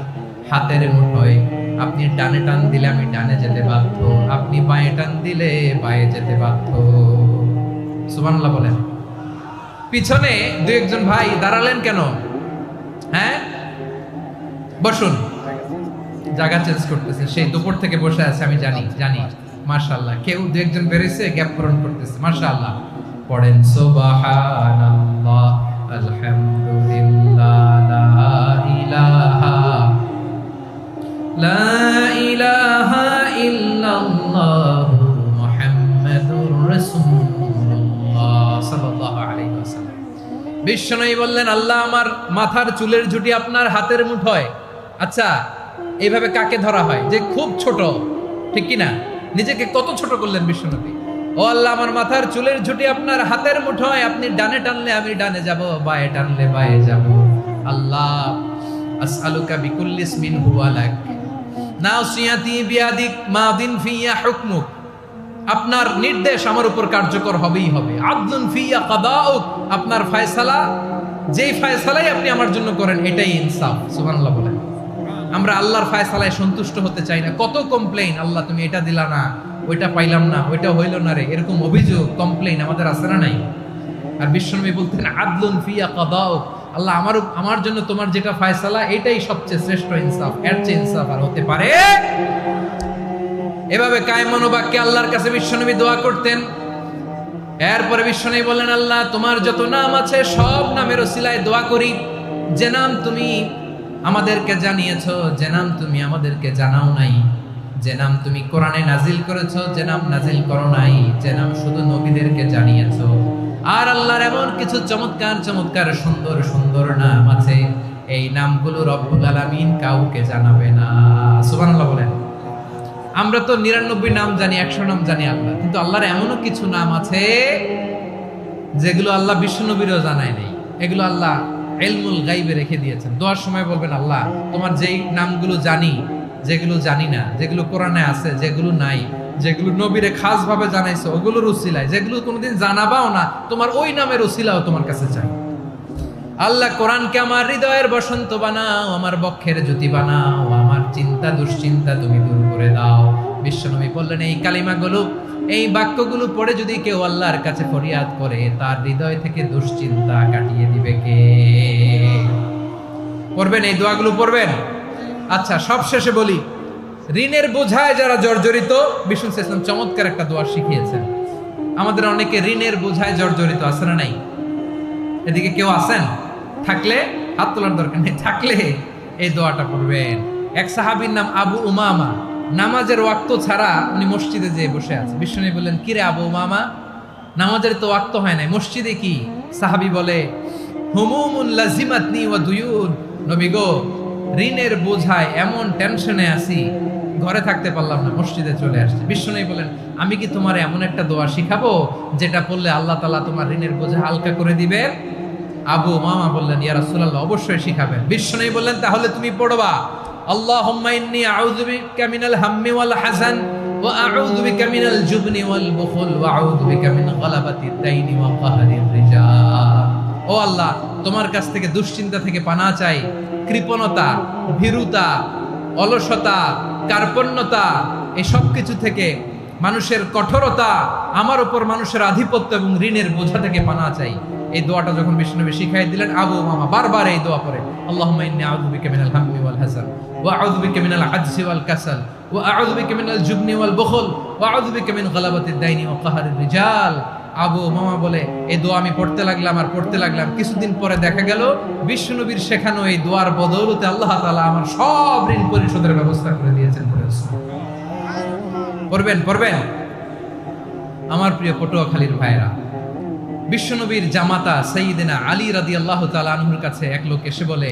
হাতের মুঠোয়। আপনি ডানে টান দিলে আমি ডানে যেতে বাধ্য, আপনি বাঁয়ে টান দিলে বাঁয়ে যেতে বাধ্য। সুবহানাল্লাহ বলেন। পিছনে 2-1 ভাই দাঁড়ালেন কেন? হ্যাঁ, বসুন। জায়গা চেঞ্জ করতেছে, সেই দুপুর থেকে বসে আছে, আমি জানি জানি। মাশাআল্লাহ, কেউ 2-1 বেরিয়েছে, গ্যাপ পূরণ করতেছে। মাশাআল্লাহ। পড়েন সুবহানাল্লাহ আলহামদুলিল্লাহ লা ইলাহা লা ইলাহা ইল্লাল্লাহ মুহাম্মাদুর রাসূলুল্লাহ সাল্লাল্লাহু আলাইহি ওয়াসাল্লাম। বিশ্বনবী বললেন, আল্লাহ আমার মাথার চুলের ঝুঁটি আপনার হাতের মুঠোয়। আচ্ছা, এইভাবে কাকে ধরা হয়? যে খুব ছোট, ঠিক কি না? নিজেকে কত ছোট করলেন বিশ্বনবী। ও আল্লাহ আমার মাথার চুলের ঝুঁটি আপনার হাতের মুঠোয়, আপনি ডানে টানলে আমি ডানে যাব, বাঁয়ে টানলে বাঁয়ে যাব। আল্লাহ আসআলুকা বিকুল্লি ইসমিন হুয়া লাক নাসিয়াতি বিয়াদিক মাদিন ফিয়া হুকমুক, আপনার নির্দেশ আমার উপর কার্যকর হবেই হবে। আদলুন ফিয়া কাদাউক, আপনার ফয়সালা, যেই ফয়সালাই আপনি আমার জন্য করেন এটাই ইনসাফ। সুবহানাল্লাহ বলেন। আমরা আল্লাহর ফয়সালায় সন্তুষ্ট হতে চাই না। কত কমপ্লেইন, আল্লাহ তুমি এটা দিলা না, ওইটা পাইলাম না, ওইটা হইল না রে, এরকম অভিযোগ কমপ্লেইন আমাদের আছে না নাই? আর বিশ্বনবী বলতেন আদলুন ফিয়া কাদাউক, আল্লাহ আমার জন্য তোমার যেটা ফয়সালা এটাই সবচেয়ে শ্রেষ্ঠ ইনসাফ, এর চেয়ে ইনসাফ আর হতে পারে? এভাবে কায়েম মনোবাক্যে আল্লাহর কাছে বিশ্বনবী দোয়া করতেন। এরপরে বিশ্বনবী বললেন, আল্লাহ তোমার যত নাম আছে সব নামের ওসিলায় দোয়া করি, যে নাম তুমি আমাদেরকে জানিয়েছো, যে নাম তুমি আমাদেরকে জানাও নাই, যে নাম তুমি কোরআনে নাজিল করেছো, যে নাম নাজিল করো নাই, যে নাম শুধু নবীদেরকে জানিয়েছো। আর আল্লাহর এমন কিছু চমৎকার চমৎকার সুন্দর সুন্দর নাম আছে, এই নামগুলো রব্বুল আলামিন কাউকে জানাবে না। সুবহানাল্লাহ বলেন। আমরা তো 99 নাম জানি, 100 নাম জানি আল্লাহ, কিন্তু আল্লাহর এমনও কিছু নাম আছে যেগুলো আল্লাহ বিশ্বনবীরও জানায় নাই। এগুলো আল্লাহ ইলমুল গায়বে রেখে দিয়েছেন। দোয়ার সময় বলবেন, আল্লাহ তোমার যেই নামগুলো জানি, যেগুলো জানি না, যেগুলো কোরআনে আছে, যেগুলো নাই, যেগুলো নবীরে খাস ভাবে জানাইছো ওগুলোর উসিলায়, যেগুলো কোনোদিন জানাবাও না তোমার ওই নামের উসিলাও তোমার কাছে চাই। আল্লাহ কোরআনকে আমার হৃদয়ের বসন্ত বানাও, আমার বক্ষের জ্যোতি বানাও, আমার চিন্তা দুশ্চিন্তা তুমি দূর করে দাও। বিশ্বনবী বললেন, এই কালিমাগুলো, এই বাক্যগুলো পড়ে যদি কেউ আল্লাহর কাছে ফরিয়াদ করে, তার হৃদয় থেকে দুশ্চিন্তা কাটিয়ে দিবে কে? পড়বেন, এই দোয়াগুলো পড়বেন। আচ্ছা, সব শেষে বলি, ঋণের বোঝায় যারা জর্জরিত, বিষ্ণু ইসলাম চমৎকার একটা দোয়া শিখিয়েছেন। আমাদের অনেকে ঋণের বোঝায় জর্জরিত, আছে না নাই? এদিকে কেউ আছেন? থাকলে হাত তোলার দরকার নেই, থাকলে এই দোয়াটা পড়বেন। এক সাহাবীর নাম আবু উমামা, নামাজের ওয়াক্ত ছাড়া উনি মসজিদে যেয়ে বসে আছে। বিশ্বনবী বললেন, কিরে আবু উমামা, নামাজের তো ওয়াক্ত হয় নাই, মসজিদে কি? সাহাবী বলে, হুমুমুন লাজিমাতনি ওয়া দুয়ুন, নবী গো, ঋণের বোঝায় এমন টেনশনে আছি, ঘরে থাকতে পারলাম না, মসজিদে চলে আসছে। বিশ্বনবী বলেন, আমি কি তোমার এমন একটা দোয়া শিখাবো যেটা পড়লে আল্লাহ তাআলা তোমার ঋণের বোঝা হালকা করে দিবে? আবু উমামা বললেন, ইয়া রাসূলুল্লাহ, অবশ্যই শিখাবেন। বিশ্বনবী বললেন, তাহলে তুমি পড়বা, আল্লাহুম্মা ইন্নী আউযু বিকা মিনাল হাম্মি ওয়াল হাযান ওয়া আউযু বিকা মিনাল জুবনি ওয়াল বুখল ওয়া আউযু বিকা মিন গালাবাতিদ দাইনি ওয়া কাহরির রিজাল। ও আল্লাহ, তোমার কাছ থেকে দুশ্চিন্তা থেকে পানাহ চাই, কৃপণতা, ভীরুতা, অলসতা, কার্পণ্যতা, এই সব কিছু থেকে, মানুষের কঠোরতা, আমার উপর মানুষের আধিপত্য এবং ঋণের বোঝা থেকে পানাহ চাই। এই দোয়াটা যখন বিষ্ণুনবী শিখাই দিলেন, আবু উমামা বারবার এই দোয়া পড়ে, আল্লাহুম্মা ইন্নী আউযু বিকা মিনাল হাম্মি ওয়াল হাযান ওয়া আউযু বিকা মিনাল আজজি ওয়াল কাসাল ওয়া আউযু বিকা মিনাল জুবনি ওয়াল বুখল ওয়া আউযু বিকা মিন গালাবাতিদ দাইনি ওয়া কাহরির রিজাল। আবু উমামা বলে, এই দোয়া আমি পড়তে লাগলাম আর পড়তে লাগলাম, কিছুদিন পরে দেখা গেল বিশ্বনবীর শেখানো এই দোয়ার বদৌলতে আল্লাহ তাআলা আমার সব ঋণ পরিশোধের ব্যবস্থা করে দিয়েছেন। পড়বেন, পড়বেন। আমার প্রিয় পটুয়াখালীর ভাইরা, বিশ্বনবীর জামাতা সাইয়্যিদিনা আলী রাদিয়াল্লাহু তাআলা আনহুর কাছে এক লোক এসে বলে,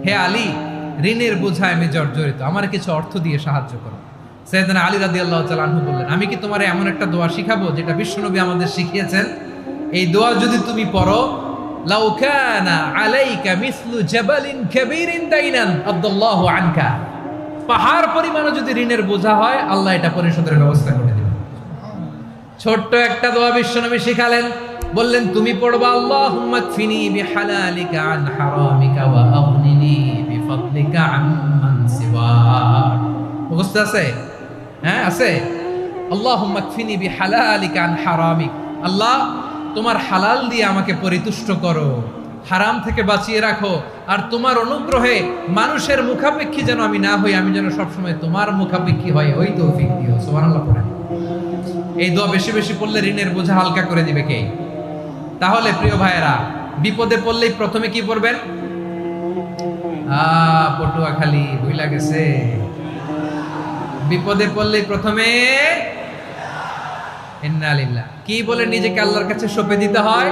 হে আলী, ঋণের বোঝায় আমি জর্জরিত, আমার কিছু অর্থ দিয়ে সাহায্য করো। সাইয়্যিদিনা আলী রাদিয়াল্লাহু তাআলা আনহু বললেন, আমি কি তোমারে এমন একটা দোয়া শিখাবো যেটা বিশ্বনবী আমাদের শিখিয়েছেন? এই দোয়া যদি তুমি পড়ো, লাউ কানা আলাইকা মিসলু জাবালিন কাবীরিন দাইনান আদাল্লাহু আনকা, পাহাড় পরিমাণও যদি ঋণের বোঝা হয়, আল্লাহ এটা পরিশোধের ব্যবস্থা করে দিবেন। ছোট্ট একটা দোয়া বিশ্বনবী শিখালেন, বললেন তুমি পড়বা, আল্লাহুম্মা কফিনি বিহালালিকা আন হারামিকা ওয়া আগনিনি বিফাদলিকা আম্মান সিওয়াক। মুখস্থ আছে? হ্যাঁ, আছে। আল্লাহুম্মা কফিনি বিহালালিকা আন হারামিক, আল্লাহ তোমার হালাল দিয়ে আমাকে পরিতুষ্ট করো, হারাম থেকে বাঁচিয়ে রাখো, আর তোমার অনুগ্রহে মানুষের মুখাপেক্ষী যেন আমি না হই, আমি যেন সবসময় তোমার মুখাপেক্ষী হই, ওই তৌফিক দিও। সুবহানাল্লাহ পড়েন। এই দোয়া বেশি বেশি পড়লে ঋণের বোঝা হালকা করে দিবে কে? তাহলে প্রিয় ভাইয়েরা, বিপদে পড়লেই প্রথমে কি পড়বেন? পটুয়াখালী ভুইলা গেছে, বিপদে পড়লেই প্রথমে ইন্না লিল্লাহ কি বলে নিজেকে আল্লাহর কাছে সঁপে দিতে হয়,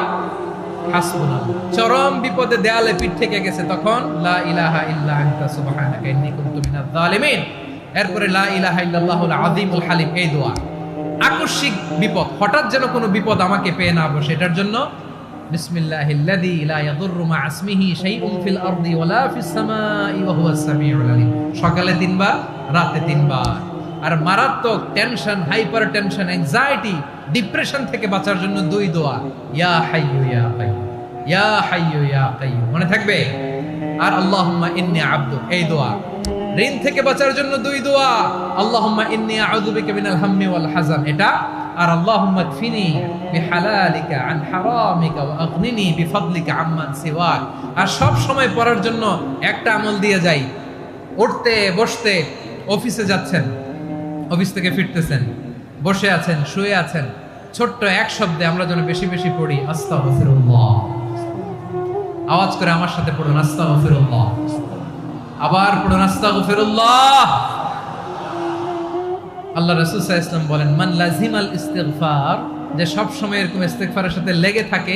হাসবুনাল্লাহ। চরম বিপদে দেয়ালে পিঠ থেকে গেছে, তখন লা ইলাহা ইল্লা আনতা সুবহানাকা ইন্নী কুনতু মিনাজ জালিমিন। এরপরে লা ইলাহা ইল্লাল্লাহুল আযীমুল হালিম, এই দোয়া। আকস্মিক বিপদ, হঠাৎ যেন কোনো বিপদ আমাকে পেয়ে না বসে, এটার জন্য বিসমিল্লাহিল্লাযী লা ইয়াদুররু মা ইসমিহি শাইউন ফিল আরদি ওয়ালা ফিস সামাই ওয়া হুয়াস সামিউল আলীম। সকালে 3 বার, রাতে 3 বার। আর মারাত্মক tension, hyper tension, anxiety, depression থেকে বাঁচার জন্য 2 দোয়া, ইয়া হাইয়্যু ইয়া কাইয়্যুম, ইয়া হাইয়্যু ইয়া কাইয়্যুম, মনে থাকবে। আর আল্লাহুম্মা ইন্নী আবদুক, এই দোয়া। ঋণ থেকে বাঁচার জন্য 2 দোয়া, আল্লাহুম্মা ইন্নী আউযু বিকা মিনাল হাম্মি ওয়াল হাযান, এটা। আর আল্লাহুম্মা কফিনি বিহালালিকা আন হারামিকা ওয়া আগনিনি বিফাদলিকা আম্মান সিওয়াক। আর সব সময় পড়ার জন্য একটা আমল দিয়ে যাই, উঠতে বসতে, অফিসে যাচ্ছেন, অফিস থেকে ফিরতেছেন, বসে আছেন, শুয়ে আছেন, ছোট্ট এক শব্দে আমরা যেন বেশি বেশি পড়ি আস্তাগফিরুল্লাহ। আওয়াজ করে আমার সাথে পড়ুন আস্তাগফিরুল্লাহ, আবার পড়ুন আস্তাগফিরুল্লাহ। আল্লাহ রাসূল সাল্লাল্লাহু আলাইহি ওয়াসাল্লাম বলেন, মান লাজিমাল ইস্তিগফার, যে সব সময় এরকম ইস্তিগফারের সাথে লেগে থাকে,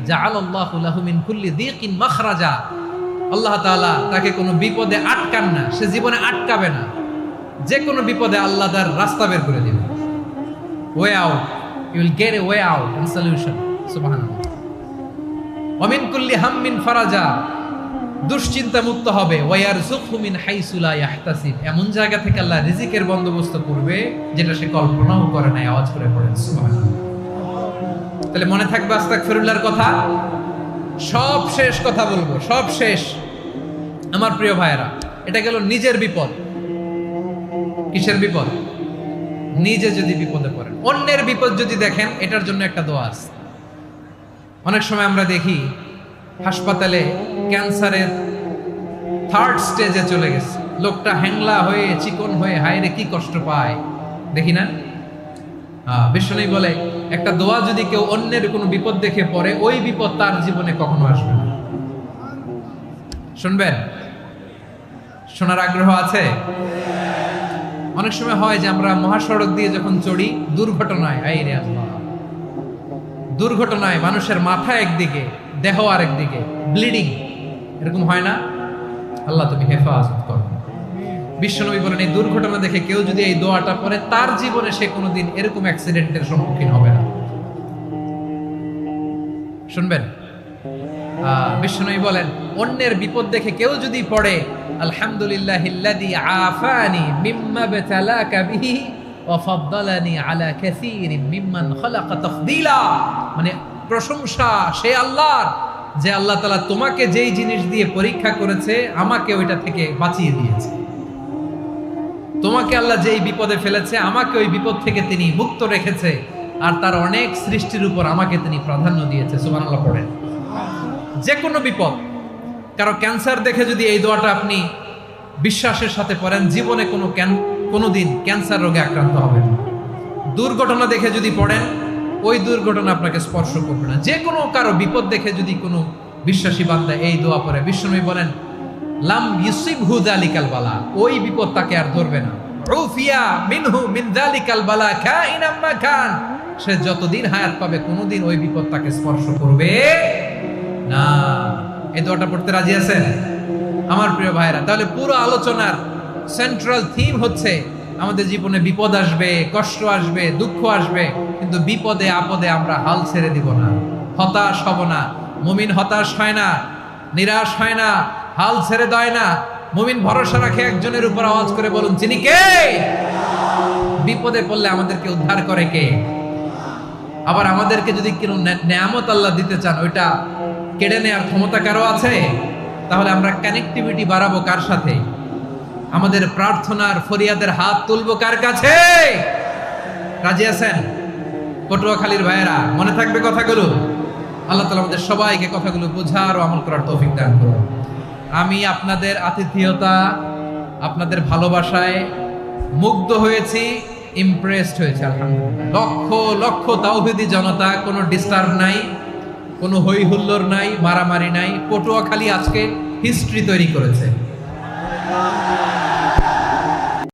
জাআলাল্লাহু লাহু মিন কুল্লি যিকিন মাখরাজা, আল্লাহ তাআলা তাকে কোনো বিপদে আটকান না, সে জীবনে আটকাবে না। যে কোনো বিপদে আল্লাহ তার রাস্তা বের করে দিবেন, way out, you will get a way out and solution. সুবহানাল্লাহ। ওয়া মিন কুল্লি হাম্মিন ফারাজা, দুশ্চিন্তা মুক্ত হবে। ওয়া ইয়ারযুকহু মিন হাইসু লা ইয়াহতাসিব, এমন জায়গা থেকে আল্লাহ রিজিকের বন্দোবস্ত করবে যেটা সে কল্পনাও করে নাই। আওয়াজ করে পড়েন সুবহানাল্লাহ। তাহলে মনে থাকবে আস্তাগফিরুল্লাহর কথা। সব শেষ কথা বলবো, সব শেষ আমার প্রিয় ভাইয়েরা। এটা গেল নিজের বিপদ। কিসের বিপদ? নিজে যদি বিপদে পড়েন। অন্যের বিপদ যদি দেখেন, এটার জন্য একটা দোয়া আছে। অনেক সময় আমরা দেখি হাসপাতালে ক্যান্সারের 3rd স্টেজে চলে গেছে, লোকটা হ্যাংলা হয়ে, চিকন হয়ে, হায়রে কি কষ্ট পায়, দেখি না? বিশ্বনবী বলে, একটা দোয়া যদি কেউ অন্যের কোনো বিপদ দেখে পড়ে, ওই বিপদ তার জীবনে কখনো আসবে না। শুনবেন? শোনার আগ্রহ আছে? অনেক সময় হয় যে আমরা মহাসড়ক দিয়ে যখন চড়ি, দুর্ঘটনায়, আইরে আল্লাহ, দুর্ঘটনায় মানুষের মাথা একদিকে, দেহ আরেকদিকে, ব্লিডিং, এরকম হয় না? আল্লাহ তুমি হেফাজত করো। বিশ্বনবী বলেন, এই দুর্ঘটনা দেখে কেউ যদি এই দোয়াটা পড়ে, তার জীবনে সে কোনোদিন এরকম অ্যাক্সিডেন্টের সম্মুখীন হবে না। শুনবেন? বিশ্বনবী বলেন, অন্যের বিপদ দেখে কেউ যদি পড়ে, আলহামদুলিল্লাহিল্লাযী আফানি মিম্মা বাতালাকা বিহি ওয়া ফাদ্দালানি আলা কাসীরিন মিম্মান খালাকা তাফদীলা, মানে প্রশংসা সে আল্লাহর, যে আল্লাহ তাআলা তোমাকে যেই জিনিস দিয়ে পরীক্ষা করেছে, আমাকে ওইটা থেকে বাঁচিয়ে দিয়েছে। তোমাকে আল্লাহ যেই বিপদে ফেলেছে, আমাকে ওই বিপদ থেকে তিনি মুক্ত রেখেছে, আর তার অনেক সৃষ্টির উপর আমাকে তিনি প্রাধান্য দিয়েছে। সুবহানাল্লাহ পড়েন। যে কোনো বিপদ, কারো ক্যান্সার দেখে যদি এই দোয়াটা আপনি বিশ্বাসের সাথে পড়েন, জীবনে কোনোদিন ক্যান্সার রোগে আক্রান্ত হবেন না। দুর্ঘটনা দেখে যদি পড়েন, ওই দুর্ঘটনা আপনাকে স্পর্শ করবে না। যে কোনো কারো বিপদ দেখে যদি কোনো বিশ্বাসী বান্দা এই দোয়া পড়ে, বিশ্বনবী বলেন, লাম ইউসিবহু যালিকাল বালা, ওই বিপদ তাকে আর ধরবে না। উফিয়া মিনহু মিন যালিকাল বালা কাইনাম মা কান, সে যতদিন হায়াত পাবে কোনোদিন ওই বিপদ তাকে স্পর্শ করবে না। এই দোয়াটা পড়তে রাজি আছেন আমার প্রিয় ভাইরা? তাহলে পুরো আলোচনার সেন্ট্রাল থিম হচ্ছে, আমাদের জীবনে বিপদ আসবে, কষ্ট আসবে, দুঃখ আসবে, কিন্তু বিপদে আপদে আমরা হাল ছেড়ে দিব না, হতাশ হব না। মুমিন হতাশ হয় না, নিরাশ হয় না, হাল ছেড়ে দেয় না। মুমিন ভরসা রাখে একজনের উপর। আওয়াজ করে বলুন, যিনি কে? বিপদে পড়লে আমাদেরকে উদ্ধার করে কে? আবার আমাদেরকে যদি কোনো নেয়ামত আল্লাহ দিতে চান, ওইটা কেড়ে নেওয়ার ক্ষমতা কারো আছে? তাহলে আমরা কানেক্টিভিটি বাড়াবো কার সাথে? আমাদের প্রার্থনার ফরিয়াদের হাত তুলবো কার কাছে? রাজি আছেন পটুয়াখালীর ভাইয়েরা? মনে থাকবে কথাগুলো? আল্লাহ তাআলা আমাদের সবাইকে কথাগুলো বোঝার ও আমল করার তৌফিক দান করুন। আমি আপনাদের আতিথেয়তা, আপনাদের ভালোবাসায় মুগ্ধ হয়েছি, ইমপ্রেসড হয়েছে। আলহামদুলিল্লাহ। লক্ষ লক্ষ তাওহীদি জনতা, কোনো ডিস্টার্ব নাই, কোনো হই হুল্লোড় নাই, মারামারি নাই। পটুয়াখালী আজকে হিস্ট্রি তৈরি করেছে।